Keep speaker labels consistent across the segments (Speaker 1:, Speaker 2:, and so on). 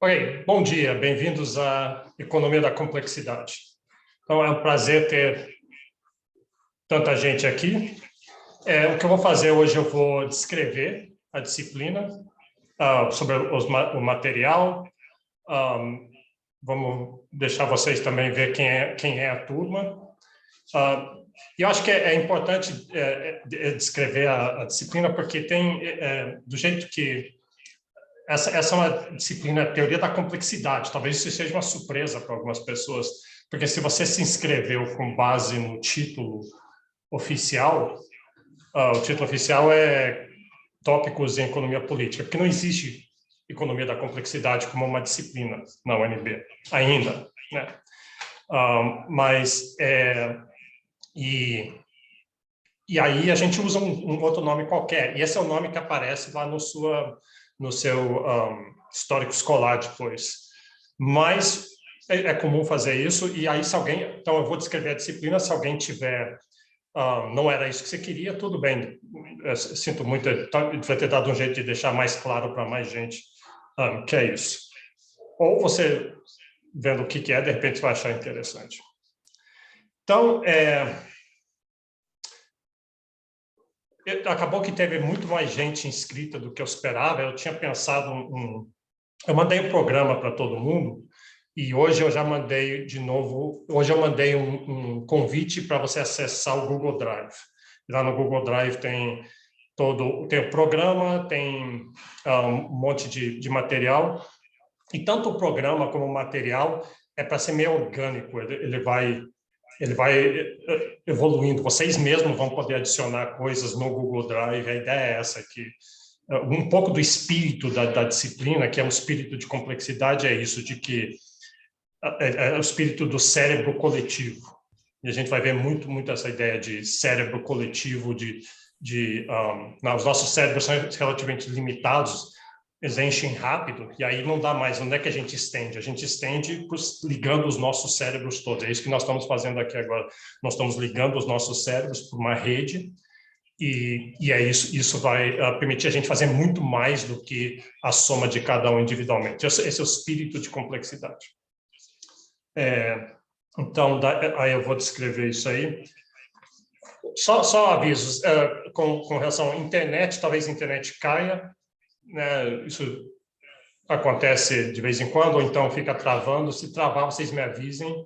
Speaker 1: Ok, bom dia, bem-vindos à Economia da Complexidade. Então, é um prazer ter tanta gente aqui. O que eu vou fazer hoje, eu vou descrever a disciplina, sobre o material. Vamos deixar vocês também ver quem é a turma. E eu acho que é importante descrever a disciplina, porque tem, do jeito que essa é uma disciplina, teoria da complexidade. Talvez isso seja uma surpresa para algumas pessoas, porque se você se inscreveu com base no título oficial, o título oficial é Tópicos em Economia Política, porque não existe economia da complexidade como uma disciplina na UNB ainda, né? E aí a gente usa um outro nome qualquer, e esse é o nome que aparece lá no seu histórico escolar depois. Mas é comum fazer isso, e aí se alguém... Então, eu vou descrever a disciplina, se alguém tiver... não era isso que você queria, tudo bem. Eu sinto muito, vai ter dado um jeito de deixar mais claro para mais gente que é isso. Ou você, vendo o que é, de repente vai achar interessante. Então, acabou que teve muito mais gente inscrita do que eu esperava. Eu tinha pensado eu mandei um programa para todo mundo e hoje eu já mandei de novo. Hoje eu mandei um convite para você acessar o Google Drive. Lá no Google Drive tem o programa, tem um monte de material. E tanto o programa como o material é para ser meio orgânico. Ele vai evoluindo. Vocês mesmos vão poder adicionar coisas no Google Drive. A ideia é essa, que um pouco do espírito da disciplina, que é um espírito de complexidade, é isso, de que é o espírito do cérebro coletivo. E a gente vai ver muito essa ideia de cérebro coletivo, os nossos cérebros são relativamente limitados, eles enchem rápido, e aí não dá mais. Onde é que a gente estende? A gente estende ligando os nossos cérebros todos. É isso que nós estamos fazendo aqui agora. Nós estamos ligando os nossos cérebros por uma rede, e é isso vai permitir a gente fazer muito mais do que a soma de cada um individualmente. Esse é o espírito de complexidade. Então, aí eu vou descrever isso aí. Só avisos com relação à internet. Talvez a internet caia, né? Isso acontece de vez em quando, ou então fica travando. Se travar, vocês me avisem.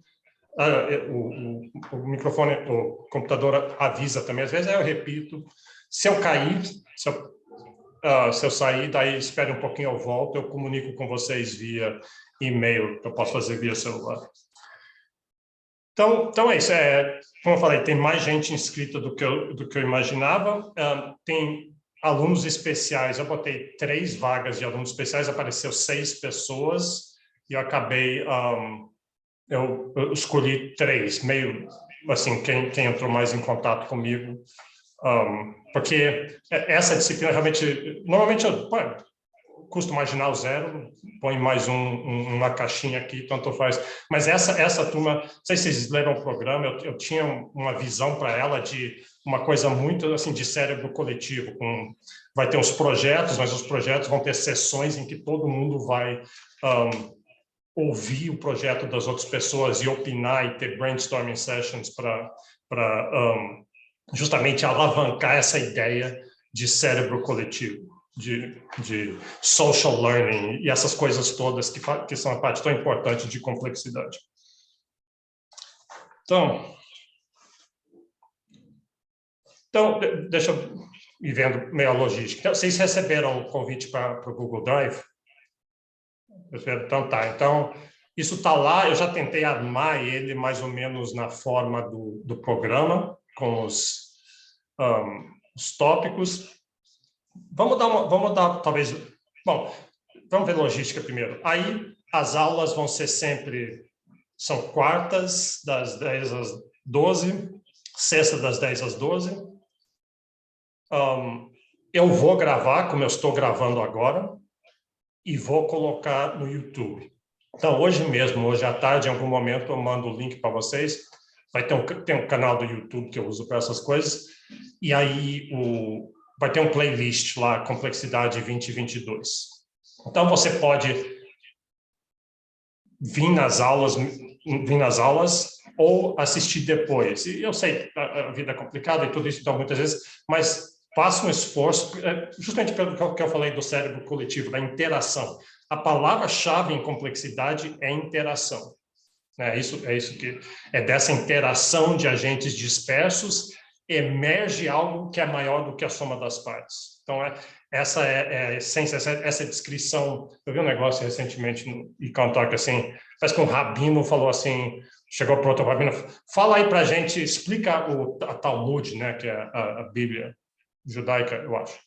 Speaker 1: O microfone, o computador avisa também. Às vezes eu repito. Se eu cair, se eu sair, daí espere um pouquinho, eu volto. Eu comunico com vocês via e-mail, que eu posso fazer via celular. Então é isso. Como eu falei, tem mais gente inscrita do que eu imaginava. Tem alunos especiais. Eu botei 3 vagas de alunos especiais, apareceu 6 pessoas, e eu acabei... eu escolhi 3, meio assim, quem entrou mais em contato comigo. Porque essa disciplina realmente... Normalmente eu custo marginal 0, põe mais uma caixinha aqui, tanto faz. Mas essa turma, não sei se vocês leram o programa, eu tinha uma visão para ela de uma coisa muito assim de cérebro coletivo. Vai ter uns projetos, mas os projetos vão ter sessões em que todo mundo vai ouvir o projeto das outras pessoas e opinar e ter brainstorming sessions para justamente alavancar essa ideia de cérebro coletivo. De social learning e essas coisas todas que são a parte tão importante de complexidade. Então deixa eu ir vendo meio a logística. Então, vocês receberam o convite para o Google Drive? Então, tá. Então, isso está lá. Eu já tentei armar ele mais ou menos na forma do programa, com os tópicos. Vamos dar, talvez... Bom, vamos ver logística primeiro. Aí, as aulas vão ser sempre... São quartas, das 10 às 12, sexta, das 10 às 12. Eu vou gravar, como eu estou gravando agora, e vou colocar no YouTube. Então, hoje mesmo, hoje à tarde, em algum momento, eu mando o link para vocês. Tem um canal do YouTube que eu uso para essas coisas. E aí, vai ter um playlist lá, Complexidade 2022. Então, você pode vir nas aulas ou assistir depois. E eu sei, a vida é complicada e tudo isso, então, muitas vezes, mas faça um esforço, justamente pelo que eu falei do cérebro coletivo, da interação. A palavra-chave em complexidade é interação. É isso que é dessa interação de agentes dispersos emerge algo que é maior do que a soma das partes. Então, essa é a essência, essa descrição. Eu vi um negócio recentemente no Icantoc, assim, parece que um rabino falou assim, chegou para outro rabino, fala aí para a gente, explica a Talmud, né, que é a Bíblia judaica, eu acho.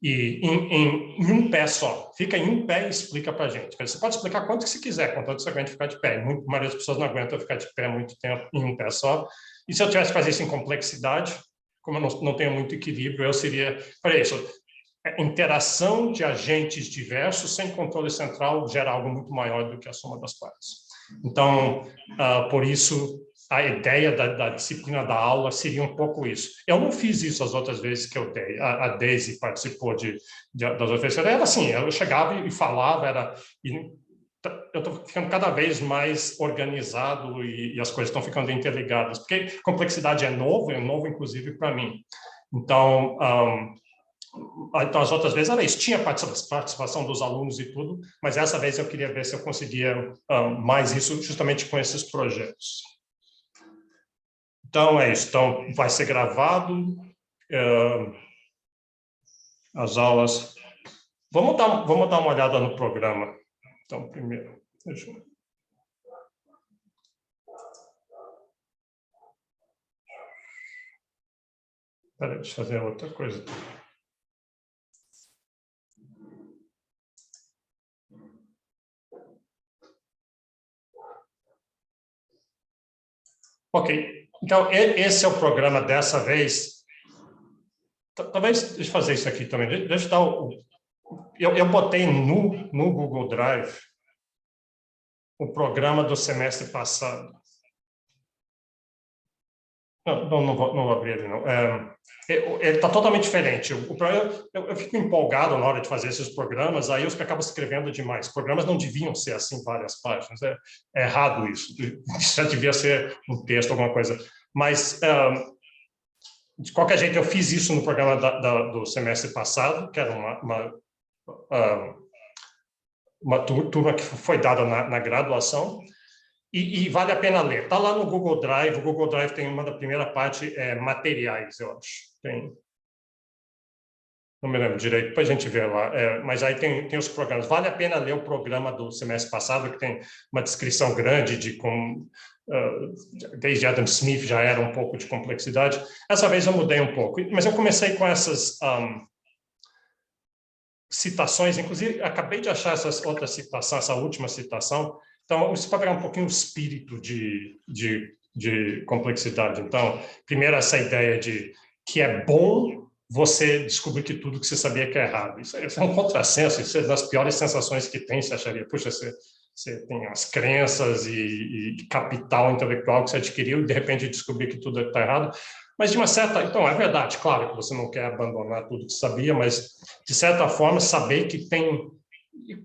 Speaker 1: E em um pé só. Fica em um pé e explica para a gente. Você pode explicar quanto que você quiser, contanto que você aguente ficar de pé. A maioria das pessoas não aguenta ficar de pé muito tempo em um pé só. E se eu tivesse que fazer isso em complexidade, como eu não tenho muito equilíbrio, eu seria... Para isso, interação de agentes diversos sem controle central gera algo muito maior do que a soma das partes. Então, por isso, a ideia da disciplina da aula seria um pouco isso. Eu não fiz isso as outras vezes que eu dei. A Daisy participou das outras vezes. Era assim, eu chegava e falava, eu estou ficando cada vez mais organizado e as coisas estão ficando interligadas, porque complexidade é novo inclusive para mim. Então, as outras vezes era isso, tinha participação dos alunos e tudo, mas essa vez eu queria ver se eu conseguia mais isso justamente com esses projetos. Então, é isso. Então, vai ser gravado as aulas. Vamos dar uma olhada no programa. Então, primeiro, deixa eu... Espera aí, deixa eu fazer outra coisa. Ok. Então, esse é o programa dessa vez. Talvez, deixa eu fazer isso aqui também. Deixa eu dar eu botei no Google Drive o programa do semestre passado. Não vou abrir ele, não. Ele está totalmente diferente. Eu fico empolgado na hora de fazer esses programas, aí eu acabo escrevendo demais. Programas não deviam ser assim várias páginas. É errado isso. Já devia ser um texto, alguma coisa. Mas, de qualquer jeito, eu fiz isso no programa do semestre passado, que era uma turma que foi dada na graduação. E vale a pena ler. Está lá no Google Drive. O Google Drive tem uma da primeira parte, materiais, eu acho. Não me lembro direito, depois a gente vê lá. Mas aí tem os programas. Vale a pena ler o programa do semestre passado, que tem uma descrição grande de como... desde Adam Smith já era um pouco de complexidade. Essa vez eu mudei um pouco. Mas eu comecei com essas... citações, inclusive, acabei de achar essa outra citação, essa última citação. Então, você pode pegar um pouquinho o espírito de complexidade. Então, primeiro, essa ideia de que é bom você descobrir que tudo que você sabia que é errado. Isso é um contrassenso, isso é das piores sensações que tem, você acharia. Puxa, você tem as crenças e capital intelectual que você adquiriu e, de repente, descobrir que tudo está errado. Mas, de uma certa... Então, é verdade, claro que você não quer abandonar tudo que sabia, mas, de certa forma, saber que tem...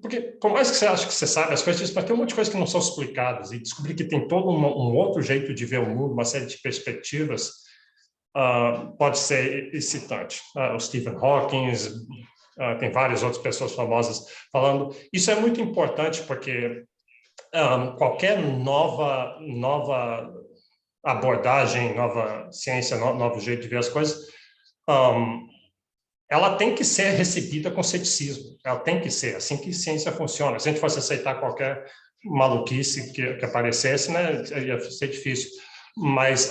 Speaker 1: Porque, por mais que você ache que você sabe as coisas, mas tem um monte de coisas que não são explicadas, e descobrir que tem todo um outro jeito de ver o mundo, uma série de perspectivas, pode ser excitante. O Stephen Hawking, tem várias outras pessoas famosas falando. Isso é muito importante, porque qualquer nova abordagem, nova ciência, novo jeito de ver as coisas, ela tem que ser recebida com ceticismo. Ela tem que ser assim que ciência funciona. Se a gente fosse aceitar qualquer maluquice que aparecesse, né, ia ser difícil. Mas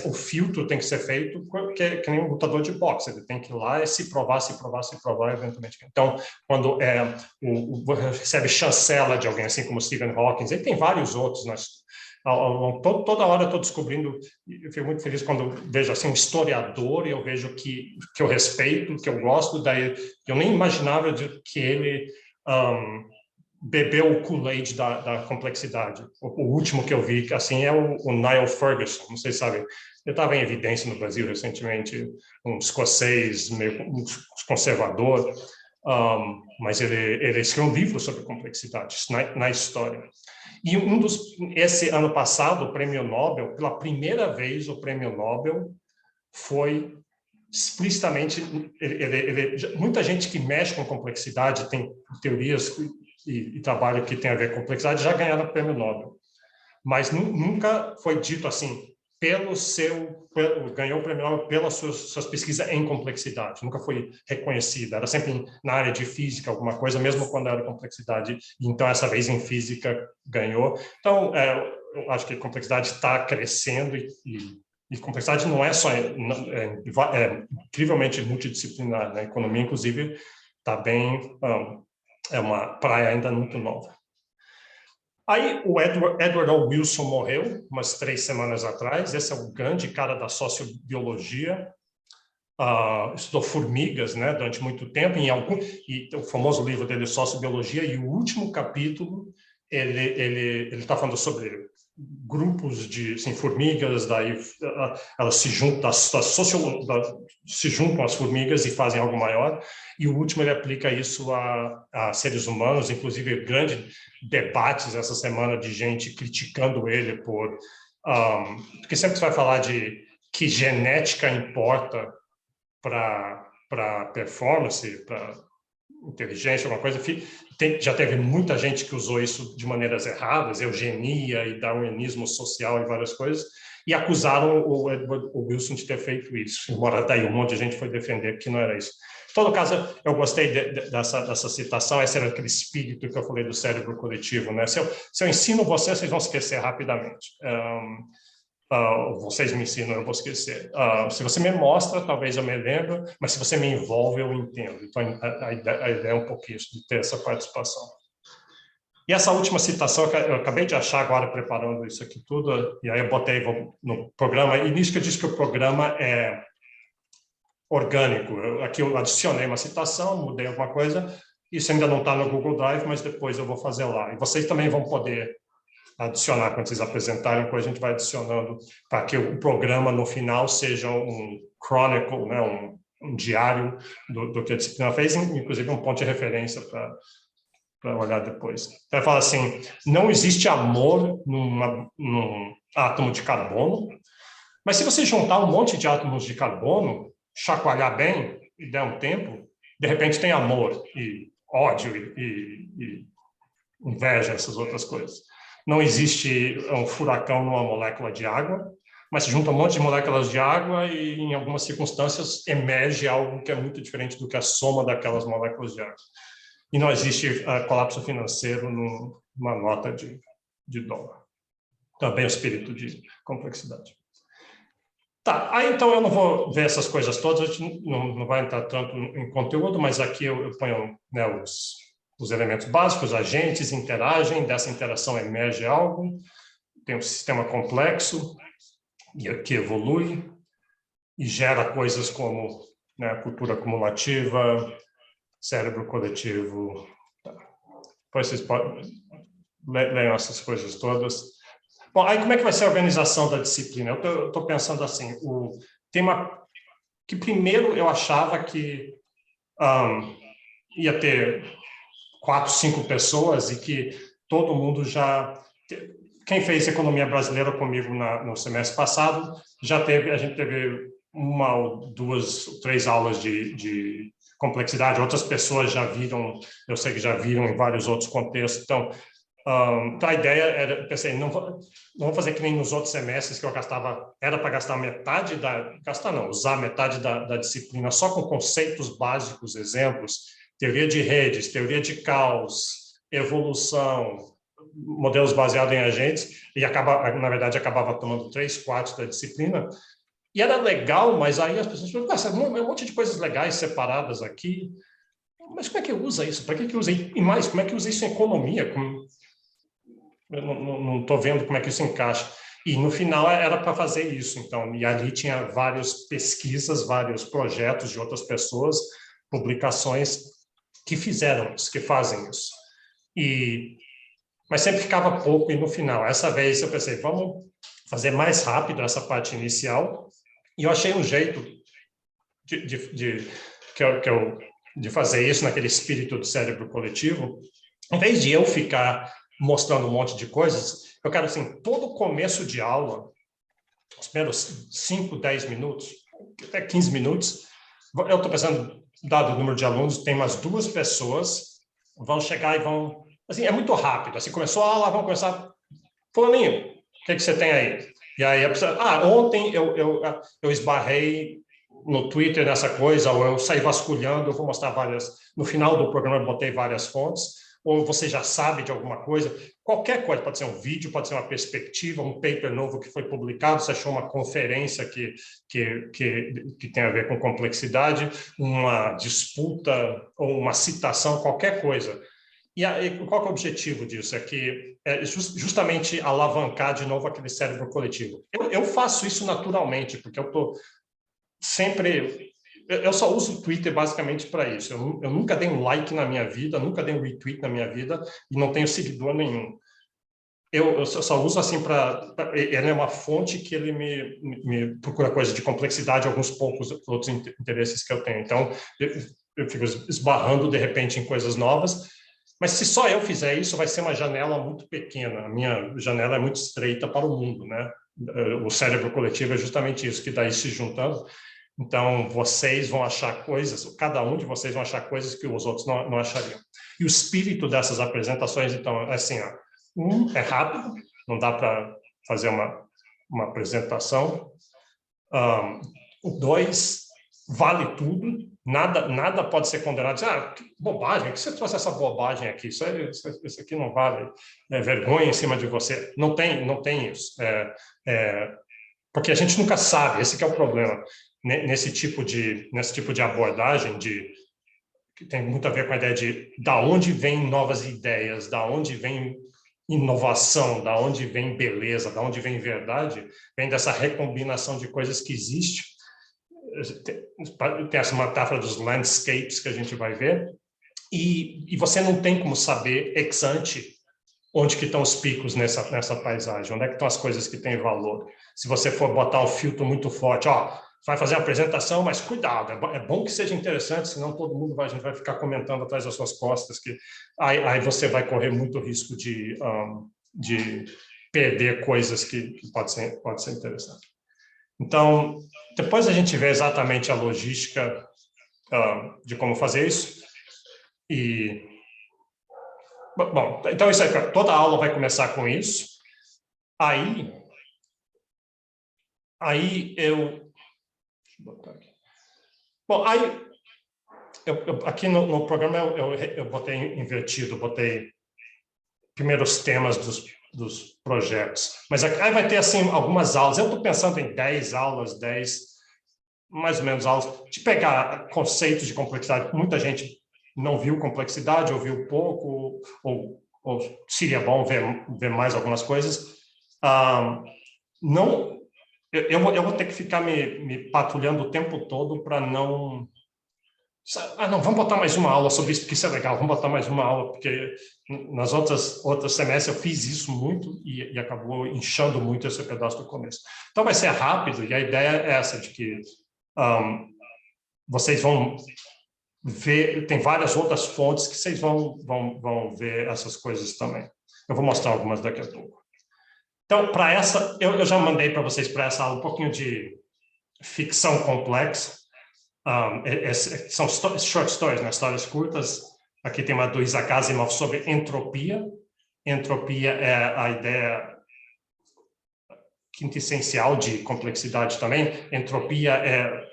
Speaker 1: o filtro tem que ser feito que nem um lutador de boxe. Ele tem que ir lá e se provar, eventualmente. Então, quando recebe chancela de alguém, assim como Stephen Hawking, ele tem vários outros, toda hora eu estou descobrindo, eu fico muito feliz quando vejo assim, um historiador e eu vejo que eu respeito, que eu gosto, daí eu nem imaginava que ele bebeu o Kool-Aid da complexidade. O último que eu vi assim é o Niall Ferguson, não sei se sabem, ele estava em evidência no Brasil recentemente, um escocês, meio conservador, mas ele escreveu um livro sobre complexidades na história. E esse ano passado, o Prêmio Nobel, pela primeira vez, o Prêmio Nobel foi explicitamente... muita gente que mexe com complexidade, tem teorias e trabalho que tem a ver com complexidade, já ganharam o Prêmio Nobel. Mas nunca foi dito assim, ganhou o Prêmio Nobel pelas suas pesquisas em complexidade. Nunca foi reconhecida. Era sempre na área de física, alguma coisa, mesmo quando era complexidade. Então, essa vez em física, ganhou. Então, eu acho que a complexidade está crescendo e complexidade não é só... é incrivelmente multidisciplinar. Na economia, inclusive, está bem... é uma praia ainda muito nova. Aí o Edward O. Wilson morreu umas 3 semanas atrás. Esse é o grande cara da sociobiologia. Estudou formigas, né, durante muito tempo. E o famoso livro dele, Sociobiologia, e o último capítulo, ele está falando sobre grupos de formigas, daí elas se juntam, se juntam às formigas e fazem algo maior. E o último ele aplica isso a seres humanos, inclusive grandes debates essa semana de gente criticando ele porque sempre que você vai falar de que genética importa para performance, para inteligência, alguma coisa, já teve muita gente que usou isso de maneiras erradas, eugenia e darwinismo social e várias coisas, e acusaram o Edward Wilson de ter feito isso, embora daí um monte de gente foi defender que não era isso. Em todo caso, eu gostei dessa citação, esse era aquele espírito que eu falei do cérebro coletivo, né? Se eu ensino vocês vão esquecer rapidamente. Vocês me ensinam, eu vou esquecer. Se você me mostra, talvez eu me lembre, mas se você me envolve, eu entendo. Então, a ideia é um pouquinho de ter essa participação. E essa última citação, eu acabei de achar agora, preparando isso aqui tudo, e aí eu botei no programa, e nisso que eu disse que o programa é orgânico. Aqui eu adicionei uma citação, mudei alguma coisa, isso ainda não está no Google Drive, mas depois eu vou fazer lá. E vocês também vão poder adicionar quando vocês apresentarem, depois a gente vai adicionando para que o programa no final seja um chronicle, né, um diário do que a disciplina fez, inclusive um ponto de referência para olhar depois. Então, fala assim, não existe amor num átomo de carbono, mas se você juntar um monte de átomos de carbono, chacoalhar bem e der um tempo, de repente tem amor e ódio e inveja, essas outras coisas. Não existe um furacão numa molécula de água, mas se junta um monte de moléculas de água e, em algumas circunstâncias, emerge algo que é muito diferente do que a soma daquelas moléculas de água. E não existe colapso financeiro numa nota de dólar. Também o espírito de complexidade. Tá, aí então eu não vou ver essas coisas todas, a gente não vai entrar tanto em conteúdo, mas aqui eu ponho, né, os elementos básicos, agentes interagem, dessa interação emerge algo, tem um sistema complexo que evolui e gera coisas como, né, cultura acumulativa, cérebro coletivo. Tá. Depois vocês leiam essas coisas todas. Bom, aí como é que vai ser a organização da disciplina? Eu estou pensando assim, o tema que primeiro eu achava que ia ter 4, 5 pessoas e que todo mundo já... Quem fez economia brasileira comigo no semestre passado, a gente teve 1 ou 2, 3 aulas de complexidade, outras pessoas já viram, eu sei que já viram em vários outros contextos, então a ideia era, pensei, não vou fazer que nem nos outros semestres que eu gastava, era para gastar metade usar metade da disciplina só com conceitos básicos, exemplos, teoria de redes, teoria de caos, evolução, modelos baseados em agentes, e na verdade acabava tomando 3/4 da disciplina. E era legal, mas aí as pessoas falavam, um monte de coisas legais separadas aqui, mas como é que usa isso? Para que usa? E mais, como é que usa isso em economia? Eu não estou vendo como é que isso encaixa. E no final era para fazer isso, então, e ali tinha várias pesquisas, vários projetos de outras pessoas, publicações que fizeram isso, que fazem isso. Mas sempre ficava pouco e no final. Essa vez eu pensei, vamos fazer mais rápido essa parte inicial, e eu achei um jeito de fazer isso naquele espírito do cérebro coletivo, em vez de eu ficar mostrando um monte de coisas, eu quero, assim, todo começo de aula, os primeiros 5, 10 minutos, até 15 minutos, eu estou pensando, dado o número de alunos, tem umas 2 pessoas, vão chegar e vão... Assim, é muito rápido. Assim, começou a aula, vão começar... Fulaninho, o que você tem aí? E aí a pessoa... ontem eu esbarrei no Twitter nessa coisa, ou eu saí vasculhando, eu vou mostrar várias... No final do programa eu botei várias fontes, ou você já sabe de alguma coisa, qualquer coisa, pode ser um vídeo, pode ser uma perspectiva, um paper novo que foi publicado, você achou uma conferência que tem a ver com complexidade, uma disputa ou uma citação, qualquer coisa. E qual que é o objetivo disso? É justamente alavancar de novo aquele cérebro coletivo. Eu faço isso naturalmente, porque eu estou sempre... Eu só uso o Twitter basicamente para isso. Eu nunca dei um like na minha vida, nunca dei um retweet na minha vida e não tenho seguidor nenhum. Eu só uso assim para... Ele é uma fonte que ele me procura coisa de complexidade, alguns poucos outros interesses que eu tenho. Então, eu fico esbarrando, de repente, em coisas novas. Mas se só eu fizer isso, vai ser uma janela muito pequena. A minha janela é muito estreita para o mundo, né? O cérebro coletivo é justamente isso, que daí se juntando... Então, vocês vão achar coisas, cada um de vocês vão achar coisas que os outros não achariam. E o espírito dessas apresentações, então, é assim, é rápido, não dá para fazer uma apresentação. 2, vale tudo, nada pode ser condenado. Que bobagem, que você trouxe essa bobagem aqui? Isso aqui não vale, vergonha em cima de você. Não tem isso. Porque a gente nunca sabe, esse que é o problema. Nesse tipo de abordagem, que tem muito a ver com a ideia de da onde vêm novas ideias, da onde vem inovação, da onde vem beleza, da onde vem verdade, vem dessa recombinação de coisas que existe. Tem essa metáfora dos landscapes que a gente vai ver, e você não tem como saber ex ante onde que estão os picos nessa paisagem, onde é que estão as coisas que têm valor. Se você for botar o filtro muito forte, vai fazer a apresentação, mas cuidado, é bom que seja interessante, senão todo mundo a gente vai ficar comentando atrás das suas costas, que aí você vai correr muito risco de perder coisas que pode ser interessante. Então, depois a gente vê exatamente a logística de como fazer isso. Bom, então isso aí, toda a aula vai começar com isso. Aí eu... Deixa eu botar aqui. Bom, aí aqui no programa eu botei invertido, botei primeiro os temas dos projetos. Mas aí vai ter, assim, algumas aulas. Eu estou pensando em 10 aulas, 10, mais ou menos, aulas, de pegar conceitos de complexidade. Muita gente não viu complexidade, ou viu pouco, ou seria bom ver mais algumas coisas. Eu vou ter que ficar me patrulhando o tempo todo para não... não, vamos botar mais uma aula sobre isso, porque isso é legal, vamos botar mais uma aula, porque nas outras semestres eu fiz isso muito e acabou inchando muito esse pedaço do começo. Então vai ser rápido, e a ideia é essa, de que vocês vão ver, tem várias outras fontes que vocês vão ver essas coisas também. Eu vou mostrar algumas daqui a pouco. Então, para essa, eu já mandei para vocês para essa aula um pouquinho de ficção complexa. São short stories, né? Histórias curtas. Aqui tem uma do Isaac Asimov sobre entropia. Entropia é a ideia quintessencial de complexidade também. Entropia é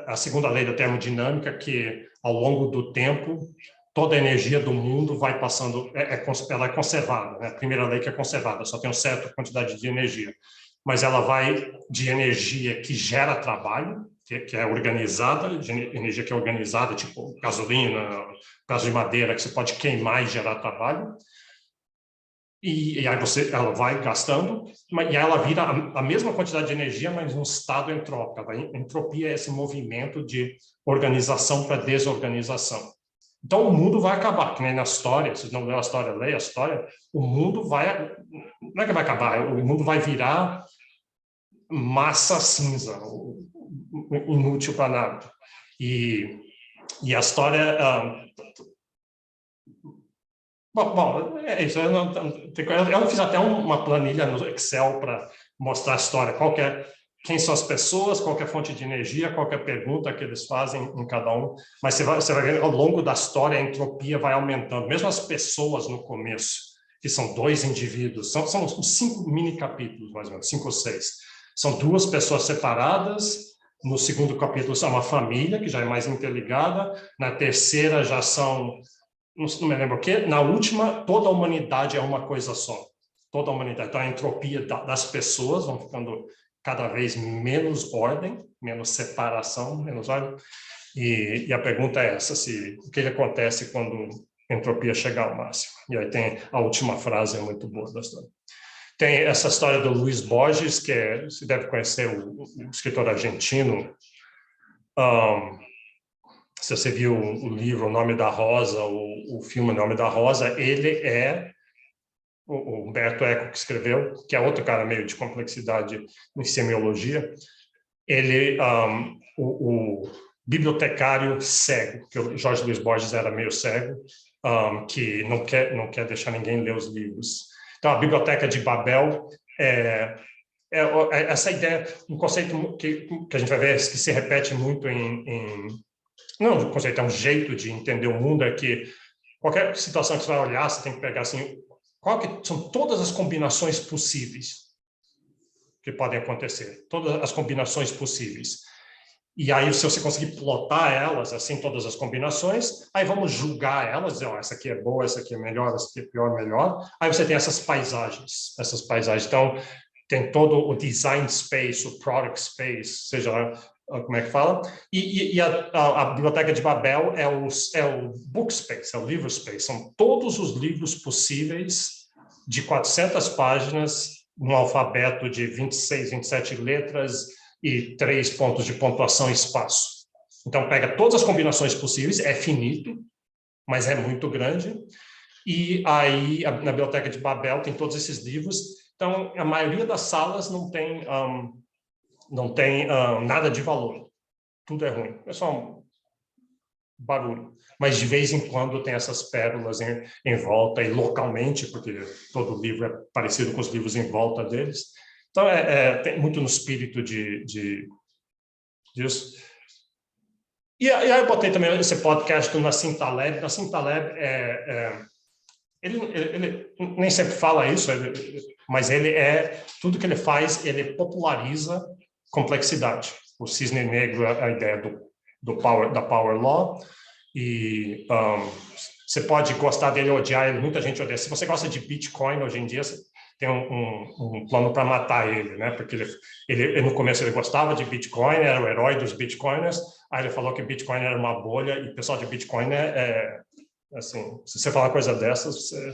Speaker 1: a segunda lei da termodinâmica, que ao longo do tempo toda a energia do mundo vai passando, ela é conservada, né? A primeira lei que é conservada, só tem uma certa quantidade de energia, mas ela vai de energia que gera trabalho, que é organizada, de energia que é organizada, tipo gasolina, gás de madeira, que você pode queimar e gerar trabalho, e aí ela vai gastando, e ela vira a mesma quantidade de energia, mas num estado entrópico. A entropia é esse movimento de organização para desorganização. Então, o mundo vai acabar, que nem na história, vocês não leram a história, leia a história, o mundo vai... Não é que vai acabar, o mundo vai virar massa cinza, inútil para nada. E E a história... Bom, é isso. Eu fiz até uma planilha no Excel para mostrar a história. Quem são as pessoas, qual que é a fonte de energia, qual que é a pergunta que eles fazem em cada um. Mas você vai ver, ao longo da história, a entropia vai aumentando. Mesmo as pessoas no começo, que são 2 indivíduos, são 5 mini capítulos, mais ou menos, 5 ou 6. São 2 pessoas separadas. No segundo capítulo, é uma família, que já é mais interligada. Na terceira, já são... Não me lembro o quê. Na última, toda a humanidade é uma coisa só. Toda a humanidade. Então, a entropia das pessoas vão ficando cada vez menos ordem, menos separação, menos ordem. E a pergunta é essa, o que acontece quando a entropia chegar ao máximo? E aí tem a última frase, é muito boa da história. Tem essa história do Luiz Borges, que você deve conhecer, o escritor argentino. Se você viu o livro O Nome da Rosa, o filme O Nome da Rosa, ele é o Humberto Eco que escreveu, que é outro cara meio de complexidade em semiologia. Ele, o bibliotecário cego, que o Jorge Luiz Borges era meio cego, que não quer deixar ninguém ler os livros. Então, a Biblioteca de Babel é essa ideia, um conceito que a gente vai ver que se repete muito não, o conceito é um jeito de entender o mundo, é que qualquer situação que você vai olhar, você tem que pegar assim, são todas as combinações possíveis que podem acontecer, todas as combinações possíveis. E aí, se você conseguir plotar elas, assim, todas as combinações, aí vamos julgar elas, dizer, essa aqui é boa, essa aqui é melhor, essa aqui é pior, melhor. Aí você tem essas paisagens. Então, tem todo o design space, o product space, seja lá como é que fala, e a Biblioteca de Babel é o book space, é o livro space, são todos os livros possíveis de 400 páginas, num alfabeto de 26, 27 letras e 3 pontos de pontuação e espaço. Então, pega todas as combinações possíveis, é finito, mas é muito grande, e aí na Biblioteca de Babel tem todos esses livros. Então, a maioria das salas não tem nada de valor. Tudo é ruim. É só um barulho. Mas, de vez em quando, tem essas pérolas em volta, e localmente, porque todo livro é parecido com os livros em volta deles. Então, tem muito no espírito disso. E aí eu botei também esse podcast do Nassim Taleb. Nassim Taleb ele nem sempre fala isso, mas tudo que ele faz, ele populariza complexidade. O cisne negro é a ideia da power law, e você pode gostar dele ou odiar ele, muita gente odeia. Se você gosta de Bitcoin hoje em dia, você tem um plano para matar ele, né? Porque ele no começo ele gostava de Bitcoin, era o herói dos Bitcoiners, aí ele falou que Bitcoin era uma bolha, e o pessoal de Bitcoin assim, se você falar coisa dessas, você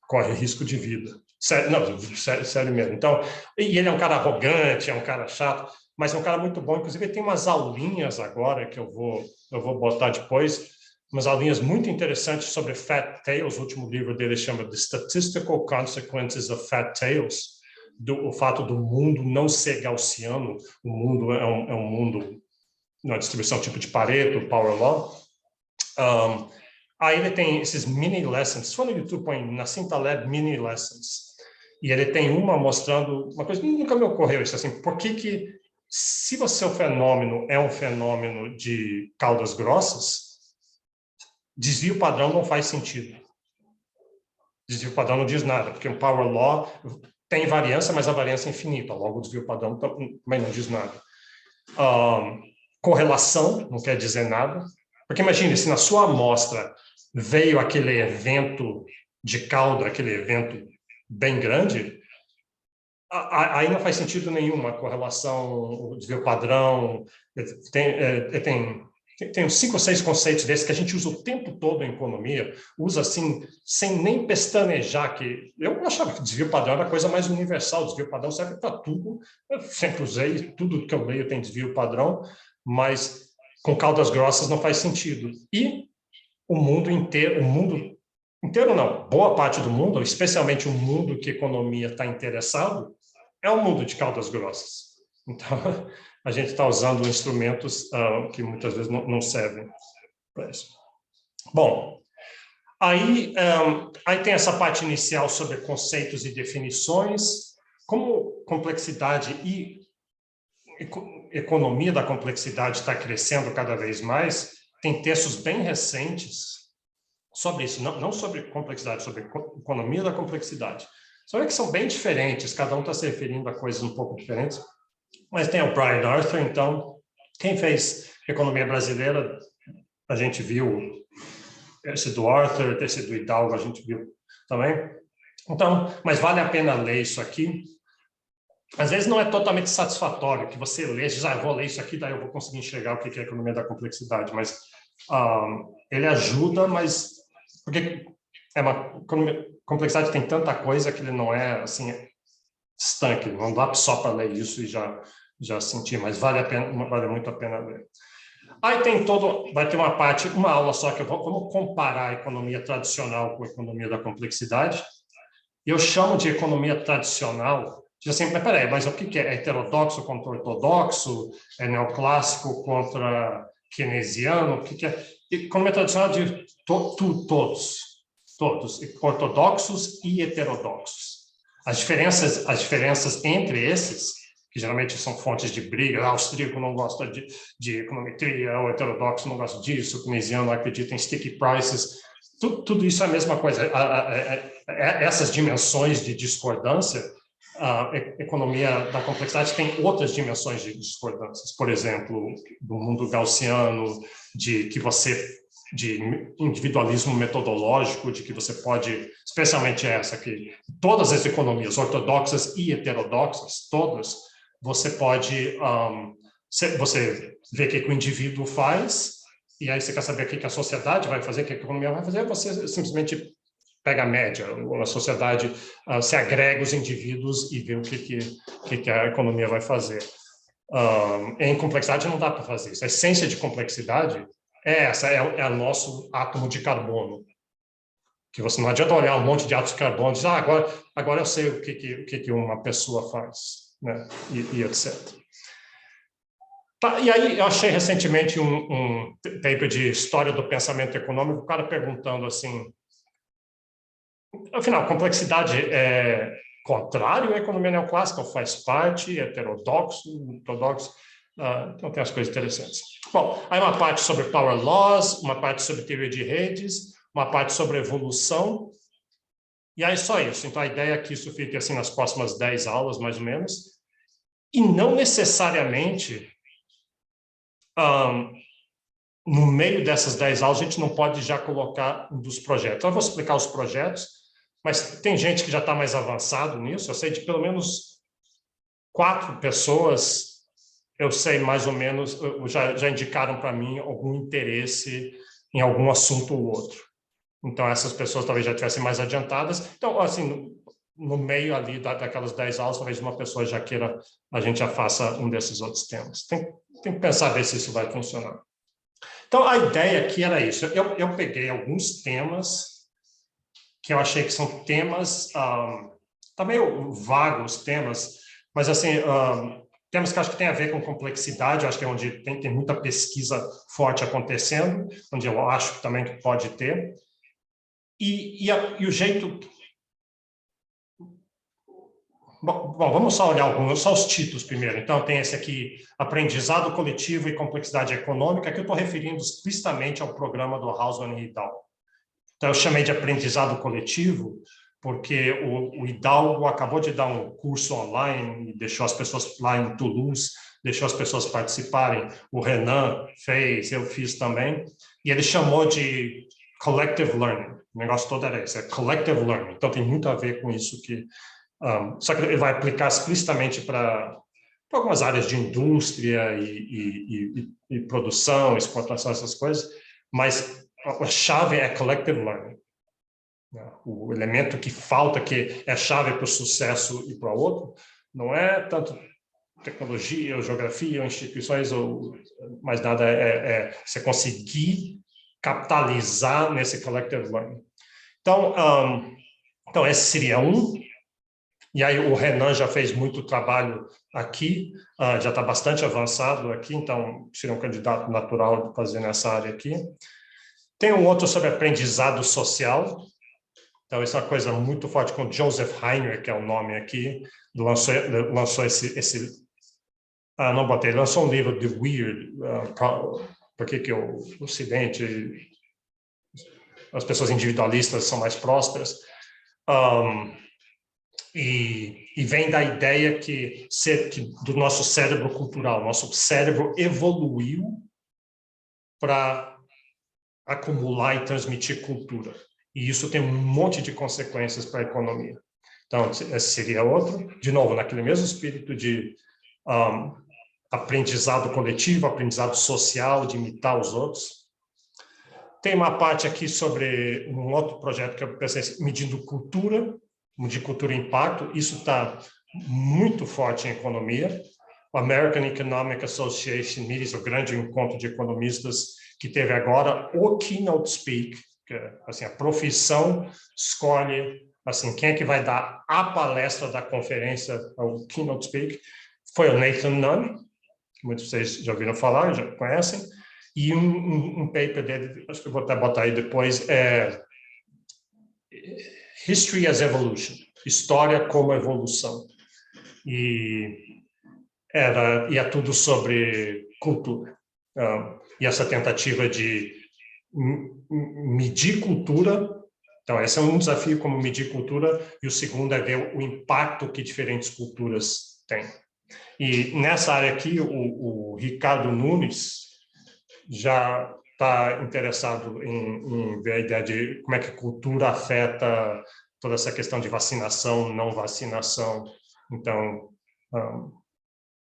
Speaker 1: corre risco de vida. Sério, não, sério mesmo. Então, e ele é um cara arrogante, é um cara chato, mas é um cara muito bom. Inclusive, ele tem umas aulinhas agora que eu vou botar depois, umas aulinhas muito interessantes sobre Fat Tails. O último livro dele chama The Statistical Consequences of Fat Tails, o fato do mundo não ser gaussiano. O mundo é um mundo, uma distribuição tipo de Pareto, Power Law. Aí ele tem esses mini lessons. Se for no YouTube, põe Nassim Taleb mini lessons. E ele tem uma mostrando uma coisa que nunca me ocorreu, isso assim, por que se o seu fenômeno é um fenômeno de caudas grossas, desvio padrão não faz sentido. Desvio padrão não diz nada, porque o Power Law tem variância, mas a variância é infinita. Logo, o desvio padrão também não diz nada. Correlação não quer dizer nada. Porque imagine, se na sua amostra veio aquele evento de cauda, aquele evento bem grande, aí não faz sentido nenhum a correlação, o desvio padrão. Tem uns 5 ou 6 conceitos desses que a gente usa o tempo todo em economia, usa assim, sem nem pestanejar, que eu achava que desvio padrão era a coisa mais universal, desvio padrão serve para tudo, eu sempre usei, tudo que eu leio tem desvio padrão, mas com caudas grossas não faz sentido. E o mundo inteiro não, boa parte do mundo, especialmente o mundo que a economia está interessado, é um mundo de caudas grossas. Então, a gente está usando instrumentos que muitas vezes não servem para isso. Bom, aí tem essa parte inicial sobre conceitos e definições, como complexidade e economia da complexidade está crescendo cada vez mais, tem textos bem recentes sobre isso, não sobre complexidade, sobre economia da complexidade. Só que são bem diferentes, cada um está se referindo a coisas um pouco diferentes, mas tem o Brian Arthur, então, quem fez economia brasileira, a gente viu esse do Arthur, esse do Hidalgo, a gente viu também. Então, mas vale a pena ler isso aqui. Às vezes não é totalmente satisfatório que você lê, diz, vou ler isso aqui, daí eu vou conseguir enxergar o que é a economia da complexidade, mas ele ajuda, mas porque complexidade tem tanta coisa que ele não é assim estanque, não dá só para ler isso e já sentir, mas vale muito a pena ler. Aí vai ter uma aula só que vamos comparar a economia tradicional com a economia da complexidade. E eu chamo de economia tradicional, diz assim, mas o que é? É heterodoxo contra ortodoxo? É neoclássico contra keynesiano? O que é? Economia tradicional de todos, ortodoxos e heterodoxos. As diferenças entre esses, que geralmente são fontes de briga, o austríaco não gosta de econometria, o heterodoxo não gosta disso, o keynesiano acredita em sticky prices, tudo isso é a mesma coisa. Essas dimensões de discordância, a economia da complexidade tem outras dimensões de discordâncias. Por exemplo, do mundo gaussiano, de individualismo metodológico, de que você pode, especialmente essa aqui, todas as economias, ortodoxas e heterodoxas, todas, você pode, você vê o que o indivíduo faz, e aí você quer saber o que a sociedade vai fazer, o que a economia vai fazer, você simplesmente pega a média, a sociedade se agrega os indivíduos e vê o que a economia vai fazer. Em complexidade não dá para fazer isso. A essência de complexidade é o nosso átomo de carbono. Que você não adianta olhar um monte de átomos de carbono e dizer, agora eu sei o que uma pessoa faz, né? e etc. Tá, e aí eu achei recentemente um paper de história do pensamento econômico, o cara perguntando assim, afinal, complexidade é contrário à economia neoclássica, ou faz parte, heterodoxo, ortodoxo, então tem as coisas interessantes. Bom, aí uma parte sobre power laws, uma parte sobre teoria de redes, uma parte sobre evolução, e aí só isso. Então a ideia é que isso fique assim nas próximas 10 aulas, mais ou menos, e não necessariamente no meio dessas 10 aulas a gente não pode já colocar um dos projetos. Então, eu vou explicar os projetos, mas tem gente que já está mais avançado nisso, eu sei de pelo menos 4 pessoas, eu sei mais ou menos, já indicaram para mim algum interesse em algum assunto ou outro. Então, essas pessoas talvez já estivessem mais adiantadas. Então, assim, no meio ali daquelas 10 aulas, talvez uma pessoa já queira, a gente já faça um desses outros temas. Tem que pensar, ver se isso vai funcionar. Então, a ideia aqui era isso. Eu peguei alguns temas que eu achei que são temas, tá meio vagos temas, mas assim, temas que eu acho que tem a ver com complexidade, eu acho que é onde tem muita pesquisa forte acontecendo, onde eu acho também que pode ter. E o jeito... Bom, vamos só olhar alguns, só os títulos primeiro. Então, tem esse aqui, Aprendizado Coletivo e Complexidade Econômica, que eu estou referindo explicitamente ao programa do Hausmann e Hidalgo. Então, eu chamei de aprendizado coletivo, porque o Hidalgo acabou de dar um curso online e deixou as pessoas lá em Toulouse, deixou as pessoas participarem. O Renan fez, eu fiz também, e ele chamou de collective learning. O negócio todo era esse, é collective learning. Então, tem muito a ver com isso que... só que ele vai aplicar explicitamente para algumas áreas de indústria e produção, exportação, essas coisas, mas a chave é collective learning. O elemento que falta, que é a chave para o sucesso e para o outro, não é tanto tecnologia, ou geografia, ou instituições, ou mais nada, é você conseguir capitalizar nesse collective learning. Então esse seria um. E aí o Renan já fez muito trabalho aqui, já está bastante avançado aqui, então seria um candidato natural de fazer nessa área aqui. Tem um outro sobre aprendizado social. Então, isso é uma coisa muito forte com Joseph Heiner, que é o nome aqui, lançou esse não botei, lançou um livro de Weird, por que o Ocidente, as pessoas individualistas são mais prósperas, e vem da ideia que do nosso cérebro cultural, nosso cérebro evoluiu para acumular e transmitir cultura. E isso tem um monte de consequências para a economia. Então, esse seria outro, de novo, naquele mesmo espírito de aprendizado coletivo, aprendizado social, de imitar os outros. Tem uma parte aqui sobre um outro projeto que eu pensei, medindo cultura, de cultura e impacto. Isso está muito forte em economia. O American Economic Association Meetings, o grande encontro de economistas que teve agora, o Keynote Speak, que assim, a profissão escolhe assim, quem é que vai dar a palestra da conferência, o Keynote Speak, foi o Nathan Nunn, que muitos de vocês já ouviram falar, já conhecem, e um paper dele, acho que eu vou até botar aí depois, History as Evolution, História como Evolução. E é tudo sobre cultura. E essa tentativa de medir cultura. Então, esse é um desafio, como medir cultura, e o segundo é ver o impacto que diferentes culturas têm. E nessa área aqui, o Ricardo Nunes já está interessado em ver a ideia de como é que a cultura afeta toda essa questão de vacinação, não vacinação. Então,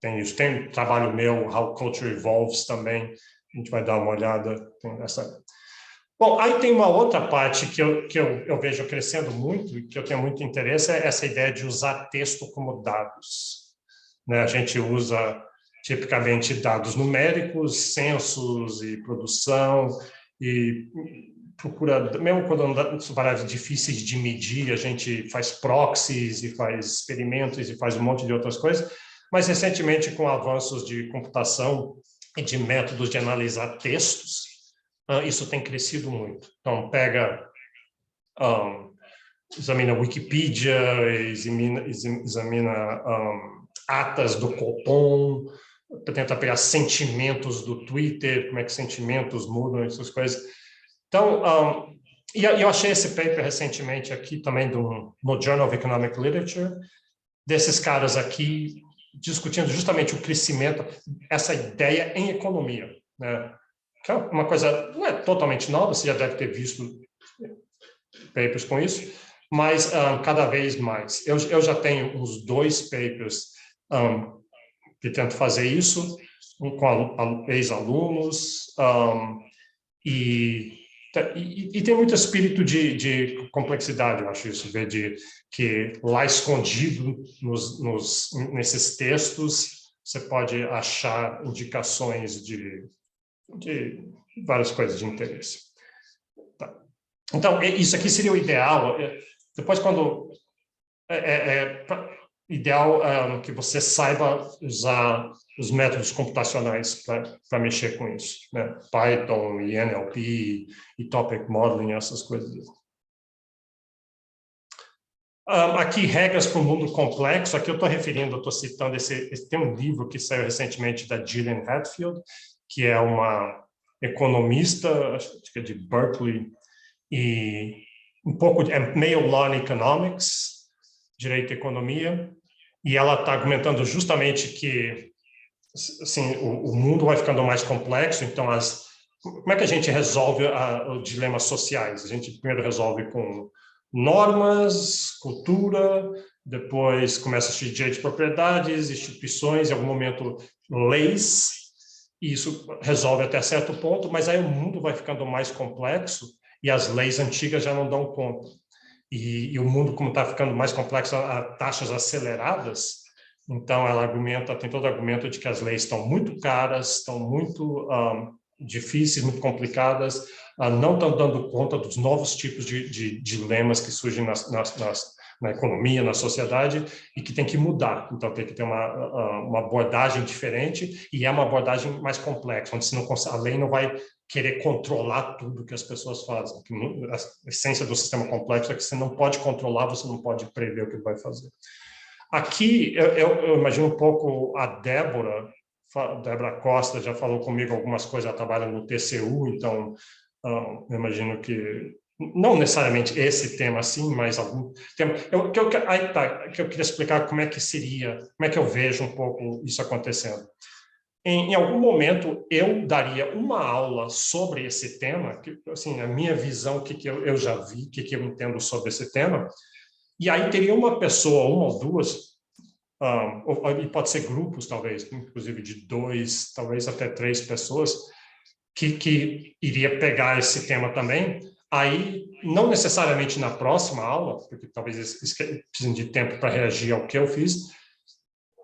Speaker 1: tem isso. Tem trabalho meu, How Culture Evolves também, a gente vai dar uma olhada. Tem essa. Bom, aí tem uma outra parte que eu vejo crescendo muito e que eu tenho muito interesse, é essa ideia de usar texto como dados. Né? A gente usa tipicamente dados numéricos, censos e produção, e procura, mesmo quando são variáveis difíceis de medir, a gente faz proxies e faz experimentos e faz um monte de outras coisas, mas recentemente com avanços de computação e de métodos de analisar textos, isso tem crescido muito. Então, examina Wikipedia, examina atas do Copom, tenta pegar sentimentos do Twitter, como é que sentimentos mudam, essas coisas. Então, e eu achei esse paper recentemente aqui também no Journal of Economic Literature, desses caras aqui discutindo justamente o crescimento, essa ideia em economia, né? Que é uma coisa, não é totalmente nova, você já deve ter visto papers com isso, mas cada vez mais. Eu já tenho uns 2 papers que tento fazer isso, um com ex-alunos, e tem muito espírito de complexidade, eu acho isso, ver que lá escondido nesses textos você pode achar indicações de várias coisas de interesse. Tá. Então, isso aqui seria o ideal. Depois, quando... ideal que você saiba usar os métodos computacionais para mexer com isso, né? Python, e NLP, e Topic Modeling, essas coisas. Aqui, regras para o mundo complexo. Aqui eu estou citando tem um livro que saiu recentemente da Gillian Hatfield, que é uma economista, acho que é de Berkeley, e um pouco meio law and economics, direito e economia, e ela está argumentando justamente que assim, o mundo vai ficando mais complexo, então como é que a gente resolve os dilemas sociais? A gente primeiro resolve com normas, cultura, depois começa a surgir direito de propriedades, instituições, em algum momento leis, e isso resolve até certo ponto, mas aí o mundo vai ficando mais complexo e as leis antigas já não dão conta. E o mundo, como está ficando mais complexo a taxas aceleradas, então ela tem todo o argumento de que as leis estão muito caras, estão muito difíceis, muito complicadas, não estão dando conta dos novos tipos de dilemas que surgem nas na economia, na sociedade, e que tem que mudar. Então, tem que ter uma abordagem diferente, e é uma abordagem mais complexa, onde a lei não vai querer controlar tudo que as pessoas fazem. A essência do sistema complexo é que você não pode controlar, você não pode prever o que vai fazer. Aqui, eu imagino um pouco a Débora Costa já falou comigo algumas coisas, ela trabalha no TCU, então eu imagino que não necessariamente esse tema assim, mas algum tema. Que eu queria explicar como é que seria, como é que eu vejo um pouco isso acontecendo. Em algum momento, eu daria uma aula sobre esse tema, que, assim, a minha visão, o que eu já vi, o que eu entendo sobre esse tema, e aí teria uma pessoa, uma ou duas, e pode ser grupos, talvez, inclusive de 2, talvez até 3 pessoas, que iria pegar esse tema também. Aí, não necessariamente na próxima aula, porque talvez eles precisem de tempo para reagir ao que eu fiz,